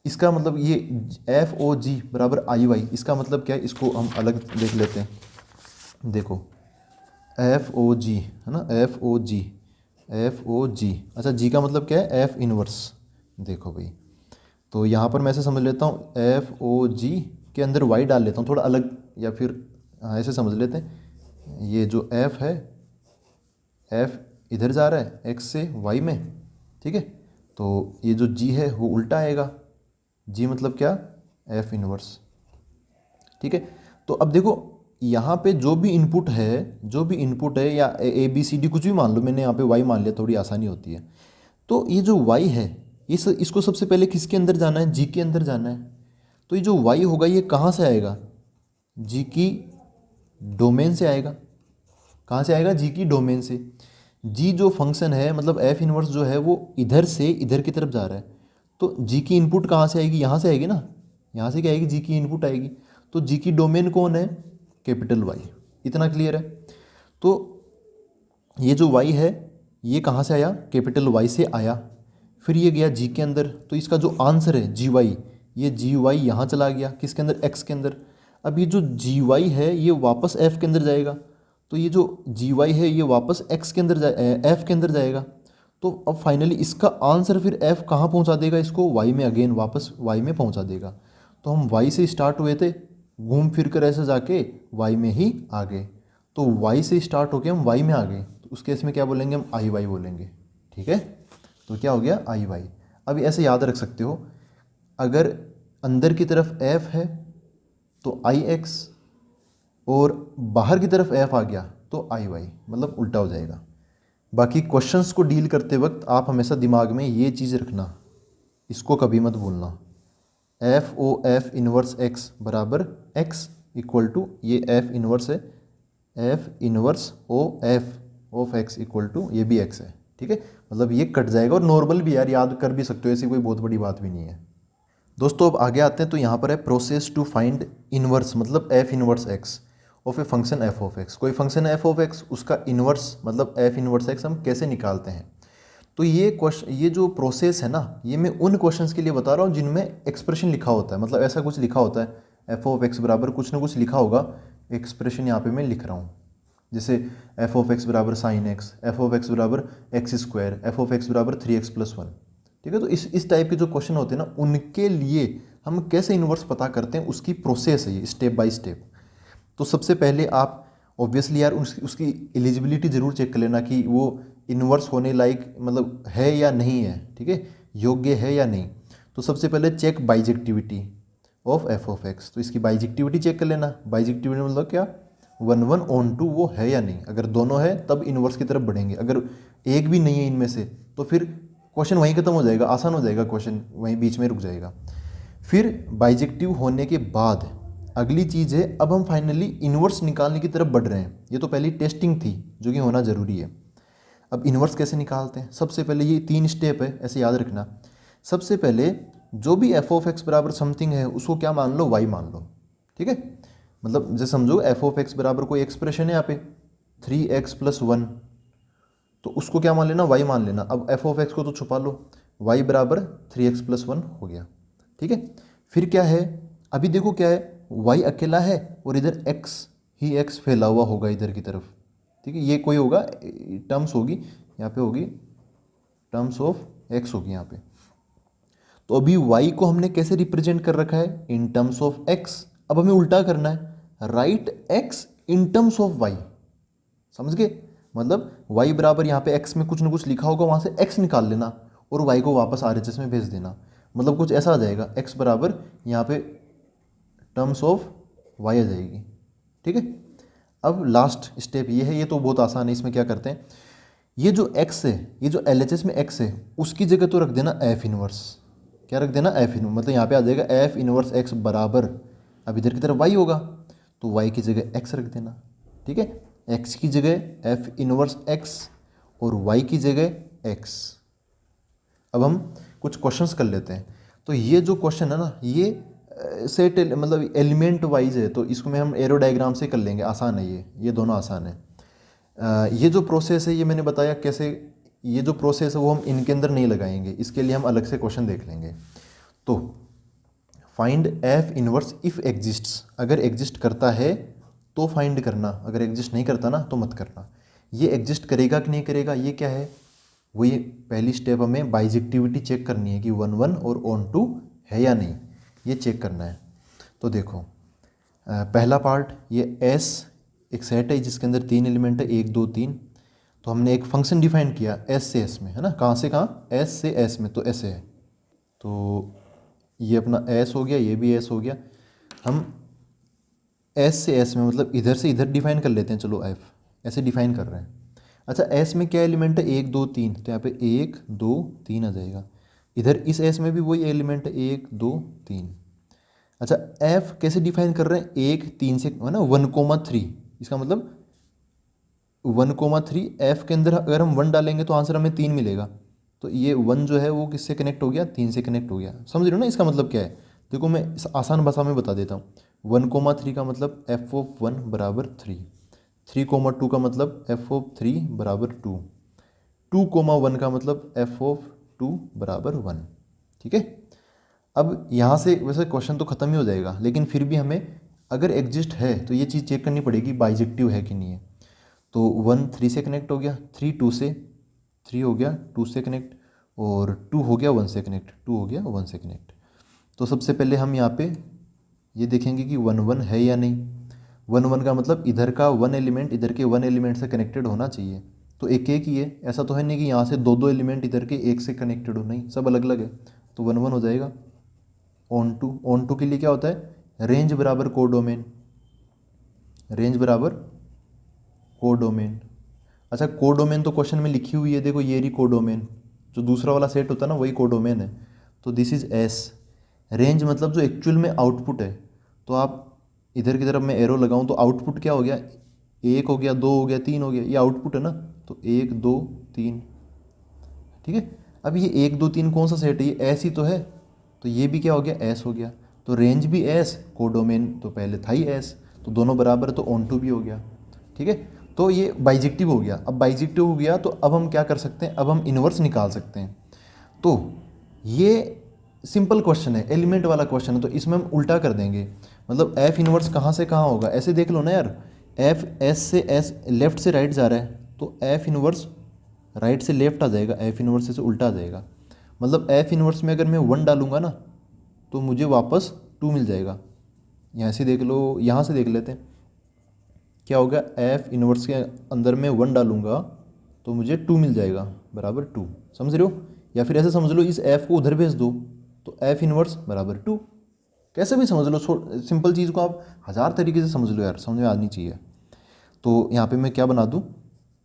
इसका मतलब ये एफ ओ जी बराबर आई वाई, इसका मतलब क्या है, इसको हम अलग देख लेते हैं। देखो एफ ओ जी है ना, एफ ओ जी, एफ ओ जी, अच्छा जी का मतलब क्या है, एफ इनवर्स। देखो भाई, तो यहाँ पर मैं ऐसे समझ लेता हूँ, एफ ओ जी के अंदर वाई डाल लेता हूँ थोड़ा अलग, या फिर ऐसे समझ लेते हैं, ये जो एफ है, एफ इधर जा रहा है एक्स से वाई में, ठीक है। तो ये जो जी है वो उल्टा आएगा, जी मतलब क्या, एफ इनवर्स, ठीक है। तो अब देखो यहाँ पे जो भी इनपुट है, जो भी इनपुट है, या ए बी सी डी कुछ भी मान लो, मैंने यहाँ पे वाई मान लिया, थोड़ी आसानी होती है। तो ये जो वाई है, इसको सबसे पहले किसके अंदर जाना है, जी के अंदर जाना है। तो ये जो वाई होगा ये कहाँ से आएगा, जी की डोमेन से आएगा। कहाँ से आएगा, जी की डोमेन से। जी जो फंक्शन है, मतलब एफ इनवर्स जो है वो इधर से इधर की तरफ जा रहा है, तो जी की इनपुट कहाँ से आएगी, यहाँ से आएगी ना, यहाँ से क्या आएगी, जी की इनपुट आएगी। तो जी की डोमेन कौन है, कैपिटल वाई। इतना क्लियर है। तो ये जो वाई है ये कहाँ से आया, कैपिटल वाई से आया, फिर ये गया जी के अंदर। तो इसका जो आंसर है जी वाई, ये जी वाई यहाँ चला गया, किसके अंदर, एक्स के अंदर। अब ये जो जी वाई है ये वापस एफ के अंदर जाएगा, तो ये जो जी वाई है ये वापस एक्स के अंदर एफ के अंदर जाएगा। तो अब फाइनली इसका आंसर फिर एफ कहाँ पहुँचा देगा, इसको वाई में, अगेन वापस वाई में पहुँचा देगा। तो हम वाई से स्टार्ट हुए थे, घूम फिर कर ऐसे जाके वाई में ही आ गए। तो वाई से स्टार्ट होके हम वाई में आ गए, तो उस केस में क्या बोलेंगे, हम आई वाई बोलेंगे, ठीक है। तो क्या हो गया, आई वाई। अब ऐसे याद रख सकते हो, अगर अंदर की तरफ एफ है तो आई एक्स, और बाहर की तरफ एफ आ गया तो आई वाई, मतलब उल्टा हो जाएगा। बाकी क्वेश्चंस को डील करते वक्त आप हमेशा दिमाग में ये चीज़ रखना, इसको कभी मत भूलना, F O F inverse X बराबर एक्स इक्वल टू, ये एफ इनवर्स है, F inverse O F of X equal to, ये भी एक्स है, ठीक है। मतलब ये कट जाएगा, और नॉर्मल भी यार याद कर भी सकते हो, ऐसी कोई बहुत बड़ी बात भी नहीं है। दोस्तों अब आगे आते हैं, तो यहाँ पर है प्रोसेस टू फाइंड इनवर्स, मतलब F inverse x of a function F of x. कोई फंक्शन है एफ ऑफ एक्स, उसका इनवर्स मतलब एफ इनवर्स एक्स हम कैसे निकालते हैं। तो ये जो प्रोसेस है ना, ये मैं उन क्वेश्चंस के लिए बता रहा हूँ जिनमें एक्सप्रेशन लिखा होता है, मतलब ऐसा कुछ लिखा होता है, एफ ऑफ एक्स बराबर कुछ ना कुछ लिखा होगा, एक्सप्रेशन यहाँ पे मैं लिख रहा हूँ। जैसे एफ ऑफ एक्स बराबर sine X, F of X बराबर X square, F of X बराबर 3x+1, ठीक है। तो इस टाइप के जो क्वेश्चन होते हैं ना, उनके लिए हम कैसे इन्वर्स पता करते हैं, उसकी प्रोसेस है ये, स्टेप बाय स्टेप। तो सबसे पहले आप ऑब्वियसली यार उसकी एलिजिबिलिटी ज़रूर चेक कर लेना कि वो इन्वर्स होने लायक मतलब है या नहीं है, ठीक है, योग्य है या नहीं। तो सबसे पहले check bijectivity of F of X, तो इसकी बाइजेक्टिविटी चेक कर लेना। बाइजेक्टिविटी मतलब क्या, 1/1 वो है या नहीं। अगर दोनों है तब इन्वर्स की तरफ बढ़ेंगे, अगर एक भी नहीं है इनमें से तो फिर क्वेश्चन वहीं खत्म हो जाएगा, आसान हो जाएगा, क्वेश्चन वहीं बीच में रुक जाएगा। फिर बाइजेक्टिव होने के बाद अगली चीज़ है, अब हम फाइनली इन्वर्स निकालने की तरफ बढ़ रहे हैं। ये तो पहली टेस्टिंग थी जो कि होना ज़रूरी है। अब इन्वर्स कैसे निकालते हैं? सबसे पहले ये 3 स्टेप है, ऐसे याद रखना। सबसे पहले जो भी एफ ऑफ एक्स बराबर समथिंग है उसको क्या मान लो, वाई मान लो, ठीक है। मतलब जैसे समझो एफ ऑफ एक्स बराबर कोई एक्सप्रेशन है यहाँ पे 3x+1, तो उसको क्या मान लेना, वाई मान लेना। अब एफ ऑफ एक्स को तो छुपा लो, वाई बराबर 3x+1 हो गया, ठीक है। फिर क्या है, अभी देखो क्या है, वाई अकेला है और इधर एक्स ही एक्स फैला हुआ होगा इधर की तरफ, ठीक है। ये कोई होगा, टर्म्स होगी यहाँ पे, होगी टर्म्स ऑफ एक्स होगी यहाँ पे। तो अभी y को हमने कैसे रिप्रेजेंट कर रखा है, इन टर्म्स ऑफ x। अब हमें उल्टा करना है, right x in terms of y, समझ गए। मतलब y बराबर यहाँ पे x में कुछ ना कुछ लिखा होगा, वहाँ से x निकाल लेना और y को वापस RHS में भेज देना। मतलब कुछ ऐसा आ जाएगा, x बराबर यहाँ पे टर्म्स ऑफ y आ जाएगी, ठीक है। अब लास्ट स्टेप ये है, ये तो बहुत आसान है। इसमें क्या करते हैं, ये जो x है, ये जो LHS में x है, उसकी जगह तो रख देना f इनवर्स। क्या रख देना, f इनवर्स। मतलब यहाँ पे आ जाएगा f इनवर्स x बराबर, अब इधर की तरफ y होगा तो y की जगह x रख देना, ठीक है। x की जगह f इनवर्स x और y की जगह x। अब हम कुछ क्वेश्चंस कर लेते हैं। तो ये जो क्वेश्चन है ना, ये सेट मतलब एलिमेंट वाइज है, तो इसको में हम एरो डायग्राम से कर लेंगे, आसान है ये दोनों आसान है। ये जो प्रोसेस है ये मैंने बताया कैसे, ये जो प्रोसेस है वो हम इनके अंदर नहीं लगाएंगे, इसके लिए हम अलग से क्वेश्चन देख लेंगे। तो find F inverse if exists, अगर एग्जिस्ट करता है तो फाइंड करना, अगर एग्जिस्ट नहीं करता ना तो मत करना। ये एग्जिस्ट करेगा कि नहीं करेगा, ये क्या है, वो ये पहली स्टेप हमें बाइजेक्टिविटी चेक करनी है कि 1 1 और ऑन टू है या नहीं, ये चेक करना है। तो देखो पहला पार्ट, ये एस एक सेट है जिसके अंदर 3 एलिमेंट है, 1 2 3। तो हमने एक फंक्शन डिफाइन किया एस से एस में, है ना, कहाँ से कहाँ, एस से एस में, तो ऐसे है। तो ये अपना एस हो गया, ये भी एस हो गया। हम एस से एस में मतलब इधर से इधर डिफाइन कर लेते हैं, चलो एफ ऐसे डिफाइन कर रहे हैं। अच्छा एस में क्या एलिमेंट है, 1 2 3, तो यहाँ पे 1 2 3 आ जाएगा। इधर इस एस में भी वही एलिमेंट है 1 2 3। अच्छा एफ कैसे डिफाइन कर रहे हैं, 1 3 से, है ना, 1,3। इसका मतलब 1,3 एफ के अंदर अगर हम 1 डालेंगे तो आंसर हमें 3 मिलेगा। तो ये 1 जो है वो किससे कनेक्ट हो गया, 3 से कनेक्ट हो गया। समझ रहे हो ना इसका मतलब क्या है। देखो मैं इस आसान भाषा में बता देता हूँ। 1,3 का मतलब एफ ऑफ 1 बराबर 3, 3,2 का मतलब एफ ऑफ 3 बराबर 2, 2,1 का मतलब एफ ऑफ 2 बराबर 1, ठीक है। अब यहाँ से वैसे क्वेश्चन तो ख़त्म ही हो जाएगा, लेकिन फिर भी हमें अगर एग्जिस्ट है तो ये चीज़ चेक करनी पड़ेगी बाइजेक्टिव है कि नहीं है। तो 1 3 से कनेक्ट हो गया, 3 2 से, 3 हो गया 2 से कनेक्ट, और 2 हो गया 1 से कनेक्ट, 2 हो गया 1 से कनेक्ट। तो सबसे पहले हम यहाँ पे ये देखेंगे कि 1 1 है या नहीं। 1 1 का मतलब इधर का 1 एलिमेंट इधर के 1 एलिमेंट से कनेक्टेड होना चाहिए। तो एक एक ही है, ऐसा तो है नहीं कि यहाँ से 2 2 एलिमेंट इधर के एक से कनेक्टेड हो, नहीं, सब अलग अलग है। तो 1 1 हो जाएगा। ऑन टू के लिए क्या होता है, रेंज बराबर कोडोमेन, रेंज बराबर कोडोमेन। अच्छा कोडोमेन तो क्वेश्चन में लिखी हुई है, देखो ये रही कोडोमेन, जो दूसरा वाला सेट होता है ना वही कोडोमेन है। तो दिस इज एस। रेंज मतलब जो एक्चुअल में आउटपुट है, तो आप इधर की तरफ मैं एरो लगाऊं तो आउटपुट क्या हो गया, 1 हो गया 2 हो गया 3 हो गया, ये आउटपुट है ना। तो 1 2 3, ठीक है। अब ये 1 2 3 कौन सा सेट है, ये एस ही तो है, तो ये भी क्या हो गया, एस हो गया। तो रेंज भी एस, कोडोमेन तो पहले था ही एस, तो दोनों बराबर, तो ऑन टू भी हो गया, ठीक है। तो ये बाइजेक्टिव हो गया। अब बाइजेक्टिव हो गया तो अब हम क्या कर सकते हैं, अब हम इन्वर्स निकाल सकते हैं। तो ये सिंपल क्वेश्चन है, एलिमेंट वाला क्वेश्चन है, तो इसमें हम उल्टा कर देंगे। मतलब एफ इन्वर्स कहाँ से कहाँ होगा, ऐसे देख लो ना यार, एफ एस से एस लेफ्ट से राइट जा रहा है, तो एफ इन्वर्स राइट से लेफ्ट आ जाएगा, एफ इन्वर्स से उल्टा आ जाएगा। मतलब एफ इन्वर्स में अगर मैं 1 डालूंगा ना तो मुझे वापस 2 मिल जाएगा। यहाँ से देख लो, यहाँ से देख लेते हैं क्या होगा, एफ इन्वर्स के अंदर में 1 डालूंगा तो मुझे 2 मिल जाएगा बराबर 2, समझ रहे हो। या फिर ऐसे समझ लो, इस एफ को उधर भेज दो तो एफ इन्वर्स बराबर 2, कैसे भी समझ लो। सिंपल चीज़ को आप 1000 तरीके से समझ लो यार, समझ में आनी चाहिए। तो यहाँ पे मैं क्या बना दूँ,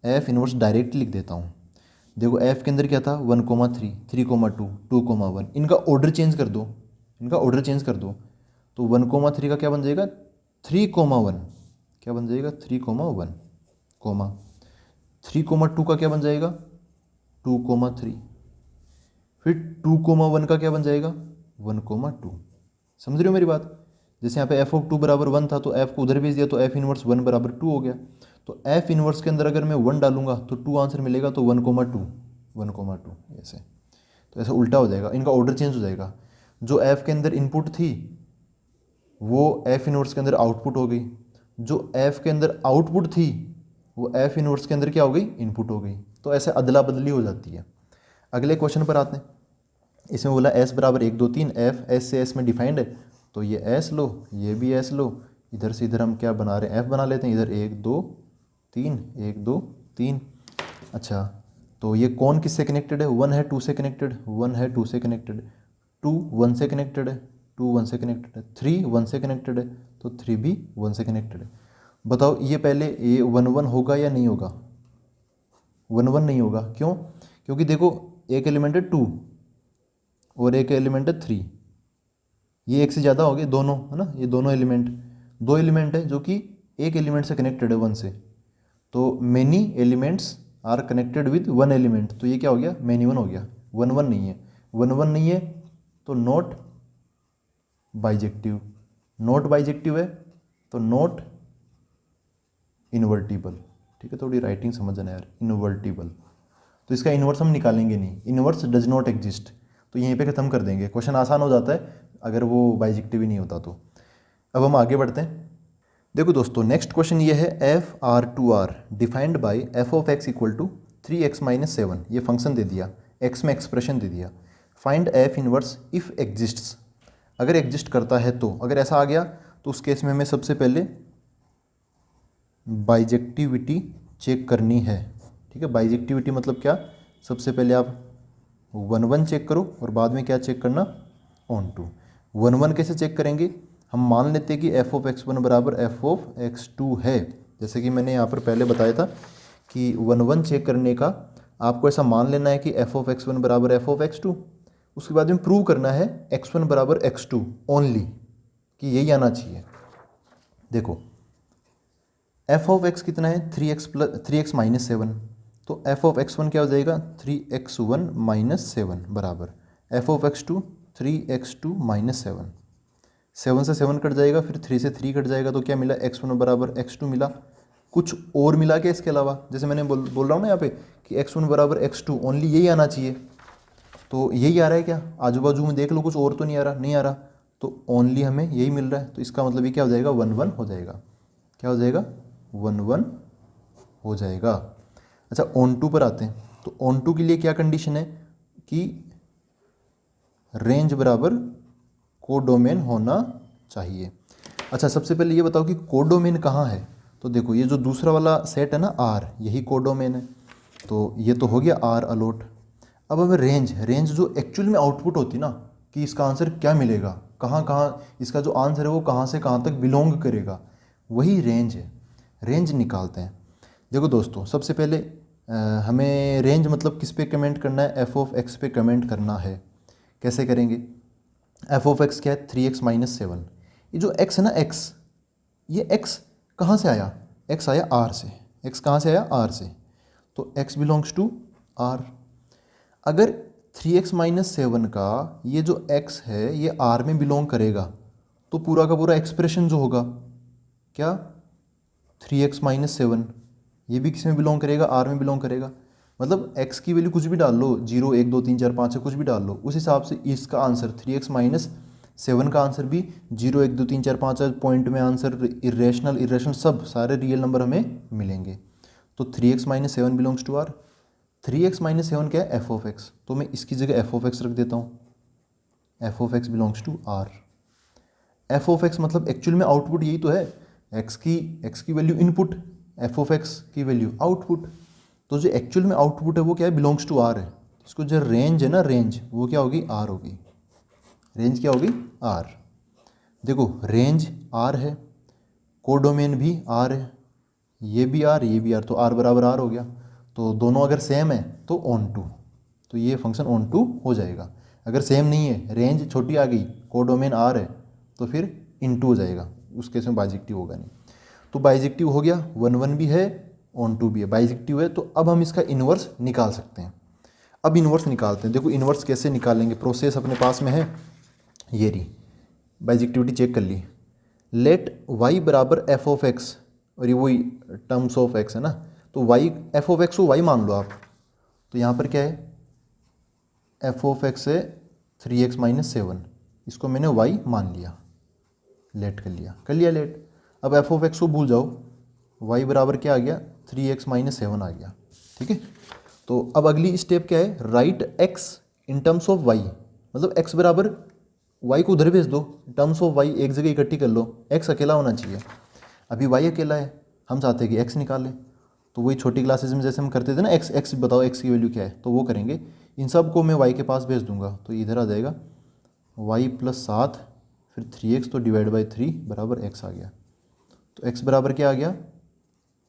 एफ इन्वर्स डायरेक्ट लिख देता हूँ। देखो एफ के अंदर क्या था, 1,3 3,2 2,1, इनका ऑर्डर चेंज कर दो, इनका ऑर्डर चेंज कर दो। तो 1,3 का क्या बन जाएगा, 3,1, क्या बन जाएगा 3,1, कोमा 3,2 का क्या बन जाएगा 2,3, फिर 2,1 का क्या बन जाएगा 1,2। समझ रहे हो मेरी बात। जैसे यहाँ पे एफ ऑफ 2 बराबर 1 था तो एफ को उधर भेज दिया तो एफ इनवर्स 1 बराबर 2 हो गया। तो एफ इनवर्स के अंदर अगर मैं 1 डालूंगा तो 2 आंसर मिलेगा, तो 1,2 ऐसे। तो ऐसा उल्टा हो जाएगा, इनका ऑर्डर चेंज हो जाएगा। जो एफ के अंदर इनपुट थी वो एफ इनवर्स के अंदर आउटपुट हो गई, जो एफ के अंदर आउटपुट थी वो एफ इनवर्स के अंदर क्या हो गई इनपुट हो गई। तो ऐसे अदला बदली हो जाती है। अगले क्वेश्चन पर आते हैं। इसमें बोला एस बराबर 1 2 3, एफ एस से एस में डिफाइंड है, तो ये एस लो, ये भी एस लो, इधर से इधर हम क्या बना रहे हैं एफ बना लेते हैं, इधर 1 2 3 1 2 3। अच्छा, तो ये कौन किससे कनेक्टेड है, 1 है 2 से कनेक्टेड, 1 है 2 से कनेक्टेड, 2 1 से कनेक्टेड है, 2 1 से कनेक्टेड है, 3 1 से कनेक्टेड है, तो 3 भी 1 से कनेक्टेड है। बताओ ये पहले ये 1 1 होगा या नहीं होगा, 1 1 नहीं होगा। क्यों? क्योंकि देखो एक एलिमेंट है 2 और एक एलिमेंट है 3, ये एक से ज़्यादा हो गए दोनों, है ना। ये दोनों एलिमेंट, दो एलिमेंट है जो कि एक एलिमेंट से कनेक्टेड है 1 से। तो many elements are connected with 1 element, तो ये क्या हो गया मैनी 1 हो गया, 1 1 नहीं है। 1 1 नहीं है तो नॉट बाइजेक्टिव, नॉट बाइजेक्टिव है तो नॉट इन्वर्टिबल। ठीक है, थोड़ी राइटिंग समझना यार, इन्वर्टिबल। तो इसका इन्वर्स हम निकालेंगे नहीं, इन्वर्स डज नॉट एग्जिस्ट, तो यहीं पे ख़त्म कर देंगे। क्वेश्चन आसान हो जाता है अगर वो बाइजेक्टिव ही नहीं होता तो। अब हम आगे बढ़ते हैं। देखो दोस्तों, नेक्स्ट क्वेश्चन ये है F R to R defined by F of X equal to 3x minus 7। ये फंक्शन दे दिया, एक्स में एक्सप्रेशन दे दिया। Find F inverse if exists, अगर एग्जिस्ट करता है तो। अगर ऐसा आ गया तो उस केस में हमें सबसे पहले बाइजेक्टिविटी चेक करनी है। ठीक है, बाइजेक्टिविटी मतलब क्या, सबसे पहले आप 1 1 चेक करो और बाद में क्या चेक करना ऑन टू। 1 1 कैसे चेक करेंगे, हम मान लेते हैं कि एफ ऑफ x1 बराबर एफ ऑफ x2 है। जैसे कि मैंने यहाँ पर पहले बताया था कि 1 1 चेक करने का आपको ऐसा मान लेना है कि एफ ऑफ x1 बराबर एफ ऑफ x2, उसके बाद में प्रूव करना है x1 बराबर x2 ओनली, कि यही आना चाहिए। देखो एफ ऑफ x कितना है 3x माइनस 7, तो एफ ऑफ x1 क्या हो जाएगा 3x1 माइनस 7 बराबर F of x2 3x2 minus 7। 7 से 7 कट जाएगा, फिर 3 से 3 कट जाएगा, तो क्या मिला x1 बराबर x2 मिला। कुछ और मिला क्या इसके अलावा, जैसे मैंने बोल रहा हूँ ना यहाँ पे कि x1 बराबर x2 ओनली यही आना चाहिए, तो यही आ रहा है क्या, आजू बाजू में देख लो कुछ और तो नहीं आ रहा, नहीं आ रहा, तो ओनली हमें यही मिल रहा है। तो इसका मतलब ये क्या हो जाएगा 1 1 हो जाएगा, क्या हो जाएगा 1 1 हो जाएगा। अच्छा ऑन टू पर आते हैं, तो ऑन टू के लिए क्या कंडीशन है कि रेंज बराबर कोडोमेन होना चाहिए। अच्छा सबसे पहले ये बताओ कि कोडोमेन कहाँ है, तो देखो ये जो दूसरा वाला सेट है ना आर, यही कोडोमेन है, तो ये तो हो गया आर अलॉट। अब हमें रेंज जो एक्चुअल में आउटपुट होती ना कि इसका आंसर क्या मिलेगा, कहाँ कहाँ इसका जो आंसर है वो कहाँ से कहाँ तक बिलोंग करेगा, वही रेंज है। रेंज निकालते हैं। देखो दोस्तों सबसे पहले हमें रेंज मतलब किस पे कमेंट करना है, एफ ऑफ एक्स पे कमेंट करना है। कैसे करेंगे, एफ ऑफ एक्स क्या है 3x माइनस 7, ये जो x है ना x, ये x कहाँ से आया, x आया r से, x कहाँ से आया r से, तो x बिलोंग्स टू r। अगर 3x माइनस 7 का ये जो x है ये r में बिलोंग करेगा, तो पूरा का पूरा एक्सप्रेशन जो होगा क्या 3x माइनस 7 ये भी किस में बिलोंग करेगा, r में बिलोंग करेगा। मतलब x की वैल्यू कुछ भी डाल लो, 0 1 2 3 4 5 से कुछ भी डाल लो, उस हिसाब से इसका आंसर 3x माइनस 7 का आंसर भी 0 1 2 3 4 5 पॉइंट में आंसर इरेशनल सब सारे रियल नंबर हमें मिलेंगे। तो 3x minus 7 belongs to r। 3x minus 7 क्या है एफ ऑफ एक्स, तो मैं इसकी जगह एफ ऑफ एक्स रख देता हूँ, F of X belongs to r। F of X मतलब एक्चुअल में आउटपुट यही तो है, x की value input, F of X की वैल्यू आउटपुट, तो जो एक्चुअल में आउटपुट है वो क्या है बिलोंग्स टू आर है। इसको जो रेंज है ना रेंज वो क्या होगी आर होगी, रेंज क्या होगी आर। देखो रेंज आर है, कोडोमेन भी आर है, ये भी आर ये भी आर, तो आर बराबर आर हो गया। तो दोनों अगर सेम है तो ऑन टू, तो ये फंक्शन ऑन टू हो जाएगा। अगर सेम नहीं है, रेंज छोटी आ गई, कोडोमेन आर है, तो फिर इन टू हो जाएगा, उस केस में बाइजेक्टिव होगा नहीं। तो बाइजेक्टिव हो गया, 1 1 भी है ऑन टू बी है, बाइजेक्टिव है, तो अब हम इसका इन्वर्स निकाल सकते हैं। अब इन्वर्स निकालते हैं। देखो इन्वर्स कैसे निकालेंगे, प्रोसेस अपने पास में है, ये रही, बाइजेक्टिविटी चेक कर ली। लेट वाई बराबर एफ ऑफ एक्स, और ये वही टर्म्स ऑफ एक्स है ना, तो वाई एफ ऑफ एक्स को वाई मान लो आप, तो यहाँ पर क्या है, एफ ऑफ एक्स है 3x माइनस 7, इसको मैंने वाई मान लिया, लेट कर लिया लेट। अब एफ ऑफ एक्स को भूल जाओ, वाई बराबर क्या आ गया, 3x माइनस 7 आ गया, ठीक है। तो अब अगली स्टेप क्या है, write X in terms of Y, मतलब एक्स बराबर वाई को उधर भेज दो, टर्म्स ऑफ वाई एक जगह इकट्ठी कर लो, एक्स अकेला होना चाहिए, अभी वाई अकेला है, हम चाहते हैं कि एक्स निकालें, तो वही छोटी क्लासेस में जैसे हम करते थे ना, एक्स एक्स बताओ एक्स की वैल्यू क्या है, तो वो करेंगे। इन सब को मैं वाई के पास भेज दूंगा, तो इधर आ जाएगा वाई प्लस 7 फिर 3x, तो डिवाइड बाई 3 बराबर एक्स आ गया, तो एक्स बराबर क्या आ गया,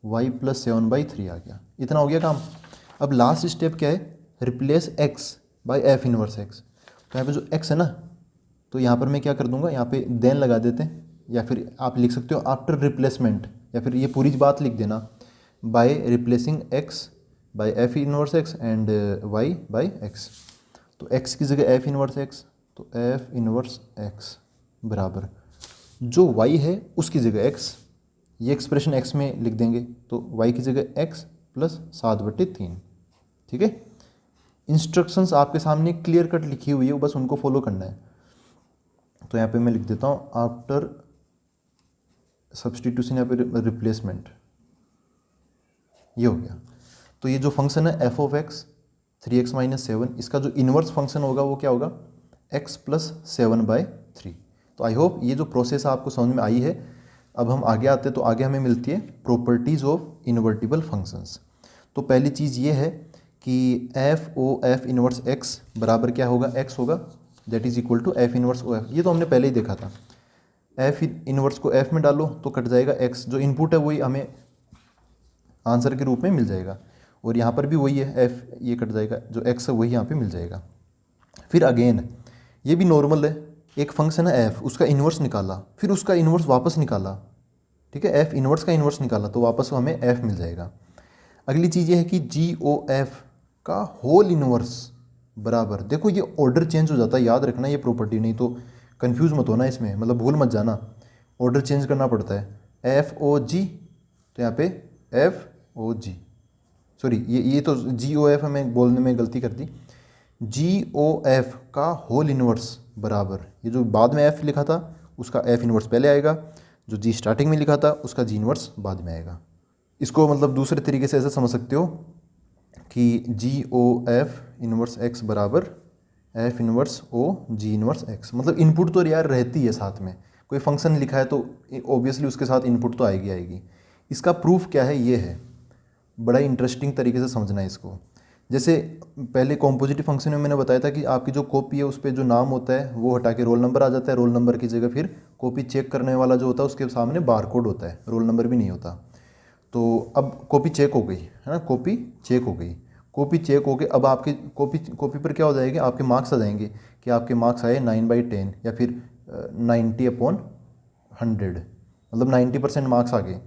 वाई प्लस 7/3 आ गया। इतना हो गया काम। अब लास्ट स्टेप क्या है, replace X by F inverse X. तो यहाँ पे जो एक्स है ना, तो यहाँ पर मैं क्या कर दूंगा, यहाँ पे देन लगा देते हैं, या फिर आप लिख सकते हो आफ्टर रिप्लेसमेंट, या फिर ये पूरी बात लिख देना, by replacing X by F inverse X and Y by X. तो एक्स की जगह एफ इनवर्स एक्स, तो एफ इनवर्स एक्स बराबर जो वाई है उसकी जगह एक्स, ये एक्सप्रेशन एक्स में लिख देंगे, तो वाई की जगह एक्स प्लस 7/3, ठीक है। इंस्ट्रक्शंस आपके सामने क्लियर कट लिखी हुई है, बस उनको फॉलो करना है। तो यहाँ पे मैं लिख देता हूँ आफ्टर सब्सटीट्यूशन, यहाँ पे रिप्लेसमेंट, ये हो गया। तो ये जो फंक्शन है F of x 3x minus 7, इसका जो इन्वर्स फंक्शन होगा वो क्या होगा, x प्लस 7/3। तो आई होप ये जो प्रोसेस आपको समझ में आई है। अब हम आगे आते हैं, तो आगे हमें मिलती है प्रॉपर्टीज़ ऑफ इन्वर्टिबल फंक्शंस। तो पहली चीज़ ये है कि F O F inverse X बराबर क्या होगा, एक्स होगा, that is equal to F inverse O F. ये तो हमने पहले ही देखा था, एफ इनवर्स को एफ में डालो तो कट जाएगा एक्स, जो इनपुट है वही हमें आंसर के रूप में मिल जाएगा, और यहाँ पर भी वही है एफ, ये कट जाएगा, जो एक्स है वही यहाँ पे मिल जाएगा। फिर अगेन ये भी नॉर्मल है, एक फंक्शन है एफ, उसका इन्वर्स निकाला, फिर उसका इन्वर्स वापस निकाला, ठीक है, एफ इन्वर्स का इन्वर्स निकाला, तो वापस हमें एफ मिल जाएगा। अगली चीज़ ये है कि जी ओ एफ का होल इन्वर्स बराबर, देखो ये ऑर्डर चेंज हो जाता है, याद रखना ये प्रॉपर्टी, नहीं तो कंफ्यूज मत होना इसमें, मतलब भूल मत जाना, ऑर्डर चेंज करना पड़ता है। एफ ओ जी, तो यहाँ पे एफ ओ जी, सॉरी ये तो जी ओ एफ हमें बोलने में गलती कर दी, जी ओ एफ का होल इन्वर्स बराबर, ये जो बाद में एफ लिखा था उसका एफ इन्वर्स पहले आएगा, जो जी स्टार्टिंग में लिखा था उसका जी इन्वर्स बाद में आएगा। इसको मतलब दूसरे तरीके से ऐसा समझ सकते हो कि G O F inverse x बराबर एफ इन्वर्स ओ जी इन्वर्स एक्स, मतलब इनपुट तो यार रहती है साथ में, कोई फंक्शन लिखा है तो ऑब्वियसली उसके साथ इनपुट तो आएगी आएगी। इसका प्रूफ क्या है, ये है, बड़ा इंटरेस्टिंग तरीके से समझना है इसको। जैसे पहले कॉम्पोजिटिव फंक्शन में मैंने बताया था कि आपकी जो कॉपी है उस पर जो नाम होता है वो हटा के रोल नंबर आ जाता है, रोल नंबर की जगह फिर कॉपी चेक करने वाला जो होता है उसके सामने बारकोड होता है, रोल नंबर भी नहीं होता। तो अब कॉपी चेक हो गई है ना, कॉपी चेक हो गई, कॉपी चेक हो गई, अब आपकी कॉपी पर क्या हो जाएगी, आपके मार्क्स आ जाएंगे कि आपके मार्क्स आए 9/10 या फिर 90/100, मतलब 90% मार्क्स आ गए।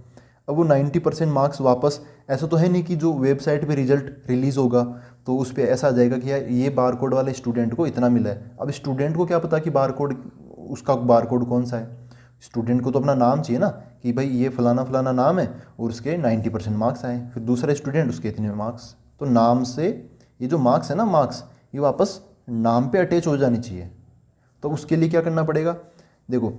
अब वो 90% मार्क्स वापस, ऐसा तो है नहीं कि जो वेबसाइट पे रिजल्ट रिलीज़ होगा तो उस पर ऐसा आ जाएगा कि यार ये बारकोड वाले स्टूडेंट को इतना मिला है। अब स्टूडेंट को क्या पता कि बारकोड, उसका बारकोड कौन सा है, स्टूडेंट को तो अपना नाम चाहिए ना कि भाई ये फलाना फलाना नाम है और उसके 90% मार्क्स आए, फिर दूसरा स्टूडेंट उसके इतने मार्क्स, तो नाम से ये जो मार्क्स है ना, मार्क्स ये वापस नाम पे अटैच हो जानी चाहिए। तो उसके लिए क्या करना पड़ेगा, देखो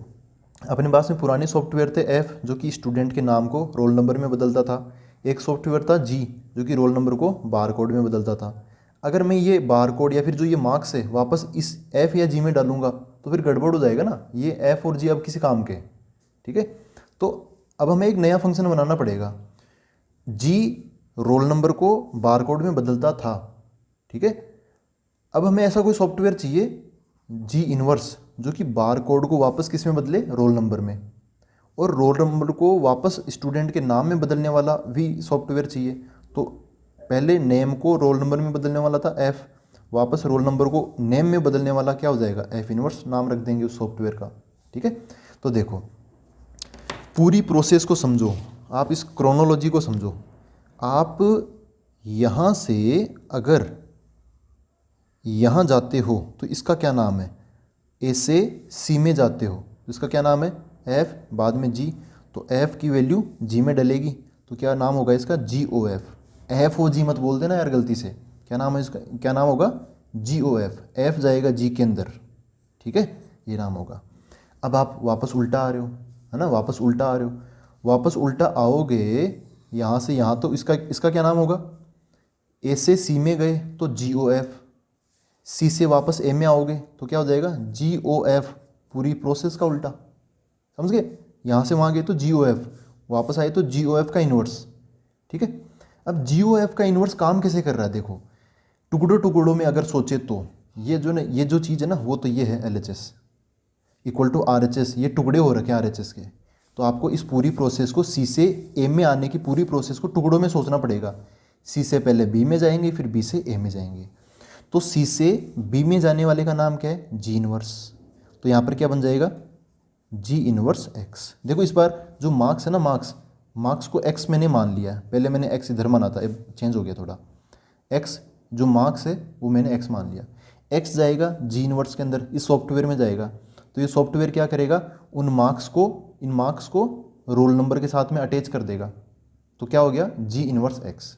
अपने पास में पुराने सॉफ्टवेयर थे एफ, जो कि स्टूडेंट के नाम को रोल नंबर में बदलता था, एक सॉफ्टवेयर था जी जो कि रोल नंबर को बारकोड में बदलता था। अगर मैं ये बारकोड या फिर जो ये मार्क्स है वापस इस एफ या जी में डालूंगा तो फिर गड़बड़ हो जाएगा ना, ये एफ और जी अब किसी काम के, ठीक है। तो अब हमें एक नया फंक्शन बनाना पड़ेगा, जी रोल नंबर को बारकोड में बदलता था, ठीक है। अब हमें ऐसा कोई सॉफ्टवेयर चाहिए जी इनवर्स जो कि बारकोड को वापस किस में बदले, रोल नंबर में, और रोल नंबर को वापस स्टूडेंट के नाम में बदलने वाला भी सॉफ्टवेयर चाहिए। तो पहले नेम को रोल नंबर में बदलने वाला था एफ, वापस रोल नंबर को नेम में बदलने वाला क्या हो जाएगा, एफ इनवर्स नाम रख देंगे उस सॉफ्टवेयर का, ठीक है। तो देखो पूरी प्रोसेस को समझो, आप इस क्रोनोलॉजी को समझो। आप यहाँ से अगर यहाँ जाते हो तो इसका क्या नाम है, ए से सी में जाते हो तो इसका क्या नाम है, एफ, बाद में जी, तो एफ की वैल्यू जी में डलेगी तो क्या नाम होगा इसका, जी ओ एफ। एफ ओ जी मत बोल देना यार गलती से, क्या नाम है इसका, क्या नाम होगा, जी ओ एफ, एफ जाएगा जी के अंदर, ठीक है, ये नाम होगा। अब आप वापस उल्टा आ रहे हो, है ना, वापस उल्टा आ रहे हो, वापस उल्टा आओगे यहाँ से यहाँ, तो इसका इसका क्या नाम होगा, ए से सी में गए तो जी ओ एफ, सी से वापस ए में आओगे तो क्या हो जाएगा, जी ओ एफ, पूरी प्रोसेस का उल्टा, समझ गए। यहाँ से वहाँ गए तो जी ओ एफ, वापस आए तो जी ओ एफ का इन्वर्स, ठीक है। अब जी ओ एफ का इन्वर्स काम कैसे कर रहा है, देखो टुकड़ों टुकड़ों में अगर सोचे तो ये जो चीज़ है ना, वो तो ये है L H S equal to R H S, ये टुकड़े हो रखे हैं आर एच एस के। तो आपको इस पूरी प्रोसेस को सी से ए में आने की पूरी प्रोसेस को टुकड़ों में सोचना पड़ेगा। सी से पहले बी में जाएंगे, फिर बी से ए में जाएंगे। तो सी से बी में जाने वाले का नाम क्या है, जी इनवर्स। तो यहाँ पर क्या बन जाएगा, जी इनवर्स एक्स। देखो इस बार जो मार्क्स है ना, मार्क्स को एक्स मैंने मान लिया है, पहले मैंने एक्स इधर माना था, अब चेंज हो गया थोड़ा, एक्स जो मार्क्स है वो मैंने एक्स मान लिया। एक्स जाएगा जी इनवर्स के अंदर, इस सॉफ्टवेयर में जाएगा। तो ये सॉफ्टवेयर क्या करेगा, इन मार्क्स को रोल नंबर के साथ में अटैच कर देगा। तो क्या हो गया, जी इनवर्स एक्स।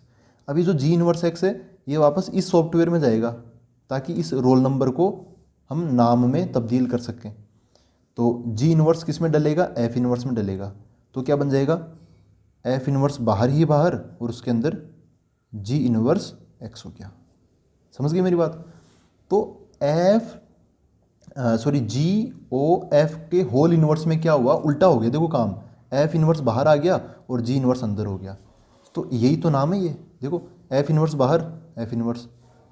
अभी जो जी इनवर्स एक्स है ये वापस इस सॉफ्टवेयर में जाएगा ताकि इस रोल नंबर को हम नाम में तब्दील कर सकें। तो जी इनवर्स किस में डलेगा, एफ इनवर्स में डलेगा। तो क्या बन जाएगा, एफ इनवर्स बाहर ही बाहर और उसके अंदर जी इनवर्स एक्स हो गया। समझ गए मेरी बात। तो जी ओ एफ के होल इनवर्स में क्या हुआ, उल्टा हो गया, देखो काम, एफ इनवर्स बाहर आ गया और जी इनवर्स अंदर हो गया। तो यही तो नाम है ये, देखो एफ इनवर्स बाहर, एफ इनवर्स,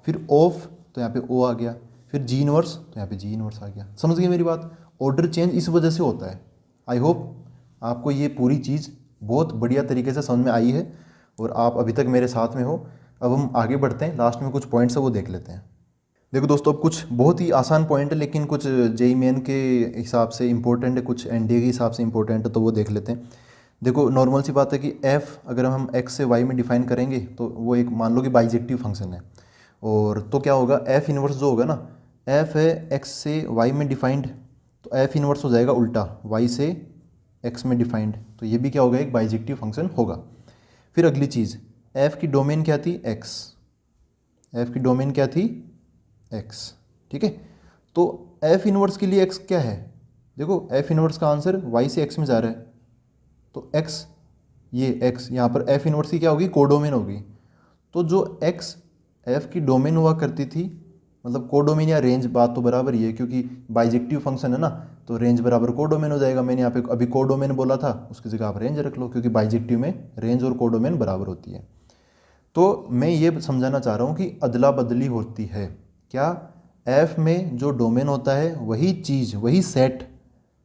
फिर ऑफ तो यहाँ पे ओ आ गया, फिर जी इनवर्स तो यहाँ पे जी इनवर्स आ गया। समझ गए मेरी बात। ऑर्डर चेंज इस वजह से होता है। आई होप आपको ये पूरी चीज़ बहुत बढ़िया तरीके से समझ में आई है और आप अभी तक मेरे साथ में हो। अब हम आगे बढ़ते हैं, लास्ट में कुछ पॉइंट्स है वो देख लेते हैं। देखो दोस्तों, अब कुछ बहुत ही आसान पॉइंट है लेकिन कुछ जेई मेन के हिसाब से इंपॉर्टेंट है, कुछ एनडीए के हिसाब से इंपॉर्टेंट है, तो वो देख लेते हैं। देखो नॉर्मल सी बात है कि एफ अगर हम एक्स से वाई में डिफाइन करेंगे तो वो एक मान लो कि बाइजेक्टिव फंक्शन है। और तो क्या होगा, एफ इनवर्स जो होगा ना, एफ है एक्स से वाई में डिफाइंड, तो एफ इनवर्स हो जाएगा उल्टा, वाई से एक्स में डिफाइंड, तो ये भी क्या होगा, एक बाइजेक्टिव फंक्शन होगा। फिर अगली चीज़, एफ की डोमेन क्या थी, एक्स, एफ की डोमेन क्या थी, एक्स, ठीक है। तो एफ इनवर्स के लिए एक्स क्या है, देखो एफ इनवर्स का आंसर वाई से एक्स में जा रहा है, तो एक्स, ये एक्स यहाँ पर एफ इनवर्स की क्या होगी, कोडोमेन होगी। तो जो एक्स एफ की डोमेन हुआ करती थी, मतलब कोडोमेन या रेंज, बात तो बराबर ही है क्योंकि बाइजेक्टिव फंक्शन है ना, तो रेंज बराबर कोडोमेन हो जाएगा। मैंने यहाँ पे अभी कोडोमेन बोला था, उसकी जगह आप रेंज रख लो क्योंकि बाइजेक्टिव में रेंज और कोडोमेन बराबर होती है। तो मैं ये समझाना चाह रहा हूँ कि अदला बदली होती है क्या, एफ में जो डोमेन होता है वही चीज़, वही सेट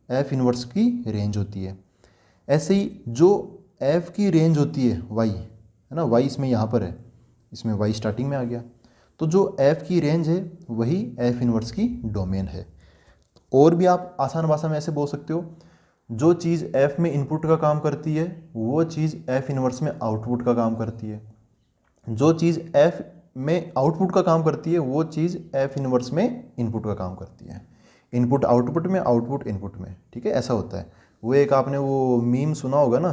एफ इनवर्स की रेंज होती है। ऐसे ही जो एफ की रेंज होती है वाई, है ना, वाई इसमें यहाँ पर है, इसमें वाई स्टार्टिंग में आ गया, तो जो एफ की रेंज है वही एफ इनवर्स की डोमेन है। और भी आप आसान भाषा में ऐसे बोल सकते हो, जो चीज़ एफ में इनपुट का काम करती है वो चीज़ एफ इनवर्स में आउटपुट का काम करती है, जो चीज़ एफ में आउटपुट का काम करती है वो चीज़ एफ इनवर्स में इनपुट का काम करती है। इनपुट आउटपुट में, आउटपुट इनपुट में, ठीक है, ऐसा होता है। वो एक आपने वो मीम सुना होगा ना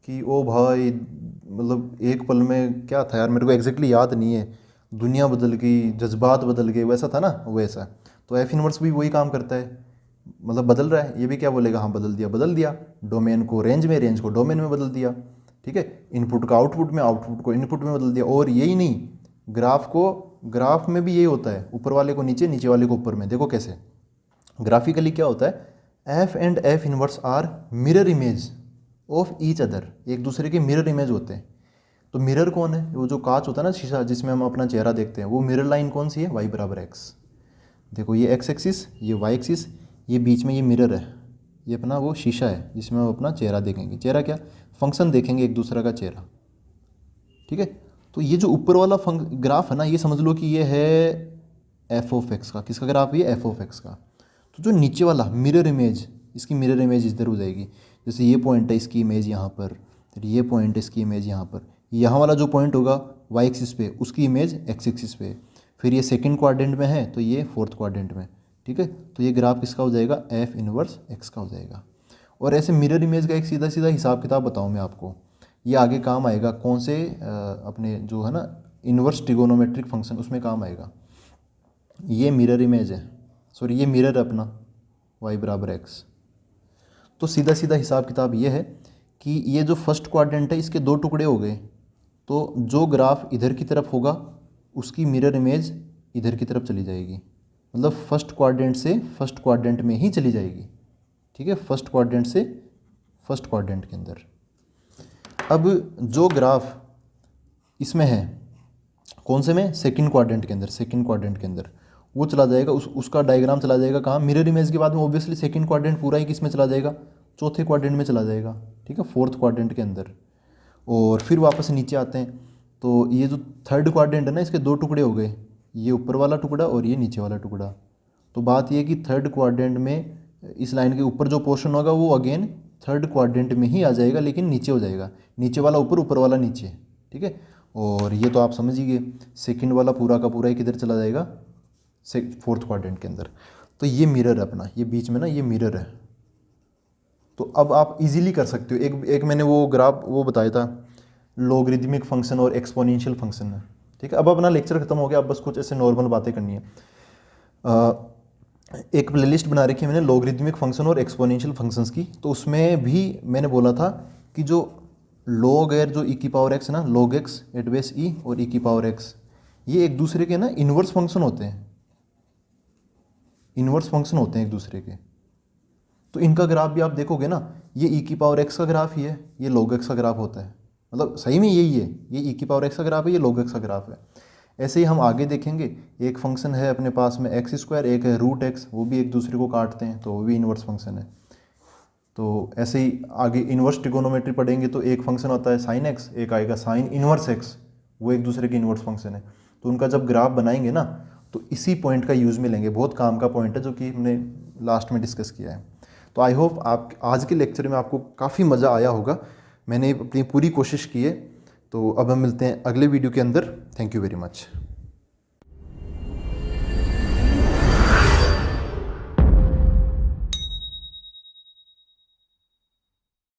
कि ओ भाई, मतलब एक पल में क्या था यार, मेरे को एग्जैक्टली याद नहीं है, दुनिया बदल गई, जज्बात बदल गए, वैसा था ना, वैसा। तो एफ इनवर्स भी वही काम करता है, मतलब बदल रहा है, ये भी क्या बोलेगा, हाँ बदल दिया, बदल दिया, डोमेन को रेंज में, रेंज को डोमेन में बदल दिया, ठीक है, इनपुट का आउटपुट में, आउटपुट को इनपुट में बदल दिया। और यही नहीं, ग्राफ में भी यही होता है, ऊपर वाले को नीचे, नीचे वाले को ऊपर में। देखो कैसे ग्राफिकली क्या होता है, F and F inverse are mirror image of each other, एक दूसरे के मिरर इमेज होते हैं। तो मिरर कौन है, वो जो कांच होता है ना, शीशा जिसमें हम अपना चेहरा देखते हैं, वो मिरर लाइन कौन सी है, वाई बराबर एक्स। देखो ये एक्स एक्सिस, ये वाई एक्सिस, ये बीच में ये मिरर है, ये अपना वो शीशा है जिसमें हम अपना चेहरा देखेंगे। चेहरा क्या, फंक्शन देखेंगे एक दूसरे का चेहरा, ठीक है। तो ये जो ऊपर वाला ग्राफ है ना, ये समझ लो कि ये है एफ ऑफ एक्स का, किसका ग्राफ, ये एफ ऑफ एक्स का। तो जो नीचे वाला मिरर इमेज, इसकी मिरर इमेज इधर हो जाएगी, जैसे ये पॉइंट है इसकी इमेज यहाँ पर, फिर ये पॉइंट है इसकी इमेज यहाँ पर, यहाँ वाला जो पॉइंट होगा वाई एक्सिस पे, उसकी इमेज एक्स एक्सिस पे, फिर ये सेकंड क्वाड्रेंट में है तो ये फोर्थ क्वाड्रेंट में, ठीक है। तो ये ग्राफ किसका हो जाएगा, एफ इनवर्स एक्स का हो जाएगा। और ऐसे मिरर इमेज का एक सीधा सीधा हिसाब किताब बताऊँ मैं आपको, ये आगे काम आएगा कौन से अपने जो है ना इनवर्स ट्रिगोनोमेट्रिक फंक्शन, उसमें काम आएगा। ये मिरर इमेज है, सॉरी ये मिरर है अपना y बराबर x। तो सीधा सीधा हिसाब किताब ये है कि ये जो फर्स्ट क्वाड्रेंट है इसके दो टुकड़े हो गए, तो जो ग्राफ इधर की तरफ होगा उसकी मिरर इमेज इधर की तरफ चली जाएगी, मतलब फर्स्ट क्वाड्रेंट से फर्स्ट क्वाड्रेंट में ही चली जाएगी, ठीक है, फर्स्ट क्वाड्रेंट से फर्स्ट क्वाड्रेंट के अंदर। अब जो ग्राफ इसमें है कौन से में, सेकंड क्वाड्रेंट के अंदर, सेकंड क्वाड्रेंट के अंदर वो चला जाएगा, उसका डायग्राम चला जाएगा कहाँ, मिरर इमेज के बाद में ऑब्वियसली सेकंड क्वाड्रेंट पूरा ही किस में चला जाएगा, चौथे क्वाड्रेंट में चला जाएगा, ठीक है, फोर्थ क्वाड्रेंट के अंदर। और फिर वापस नीचे आते हैं तो ये जो थर्ड क्वाड्रेंट है ना इसके दो टुकड़े हो गए, ये ऊपर वाला टुकड़ा और ये नीचे वाला टुकड़ा। तो बात ये कि थर्ड क्वाड्रेंट में इस लाइन के ऊपर जो पोर्शन होगा वो अगेन थर्ड क्वाड्रेंट में ही आ जाएगा, लेकिन नीचे हो जाएगा, नीचे वाला ऊपर, ऊपर वाला नीचे, ठीक है। और ये तो आप समझ ही गए, सेकंड वाला पूरा का पूरा ही किधर चला जाएगा, फोर्थ क्वाड्रेंट के अंदर। तो ये मिरर है अपना, ये बीच में ना ये मिरर है। तो अब आप इजीली कर सकते हो, एक मैंने वो ग्राफ वो बताया था लॉगरिदमिक फंक्शन और एक्सपोनेंशियल फंक्शन है, ठीक है। अब अपना लेक्चर खत्म हो गया, अब बस कुछ ऐसे नॉर्मल बातें करनी है। एक प्लेलिस्ट बना रखी है मैंने लॉगरिदमिक फंक्शन और एक्सपोनेंशियल फंक्शंस की, तो उसमें भी मैंने बोला था कि जो लॉग है, जो ई की पावर एक्स है ना, लॉग एक्स एट बेस ई और ई की पावर एक्स, ये एक दूसरे के ना इन्वर्स फंक्शन होते हैं, इन्वर्स फंक्शन होते हैं एक दूसरे के। तो इनका ग्राफ भी आप देखोगे ना, ये ई की पावर एक्स का ग्राफ ही है, ये लॉग एक्स का ग्राफ होता है, मतलब सही में यही है, ये ई की पावर एक्स का ग्राफ है, ये लॉग एक्स का ग्राफ है। ऐसे ही हम आगे देखेंगे, एक फंक्शन है अपने पास में एक्स स्क्वायर, एक है रूट एक्स, वो भी एक दूसरे को काटते हैं, तो वो भी इन्वर्स फंक्शन है। तो ऐसे ही आगे इन्वर्स ट्रिगोनोमेट्री पढ़ेंगे तो एक फंक्शन होता है साइन एक्स, एक आएगा साइन इन्वर्स एक्स, वो एक दूसरे के इन्वर्स फंक्शन है। तो उनका जब ग्राफ बनाएंगे ना तो इसी पॉइंट का यूज़ में लेंगे, बहुत काम का पॉइंट है जो कि हमने लास्ट में डिस्कस किया है। तो आई होप आप आज के लेक्चर में आपको काफ़ी मज़ा आया होगा, मैंने अपनी पूरी कोशिश की है। तो अब हम मिलते हैं अगले वीडियो के अंदर। Thank you very much.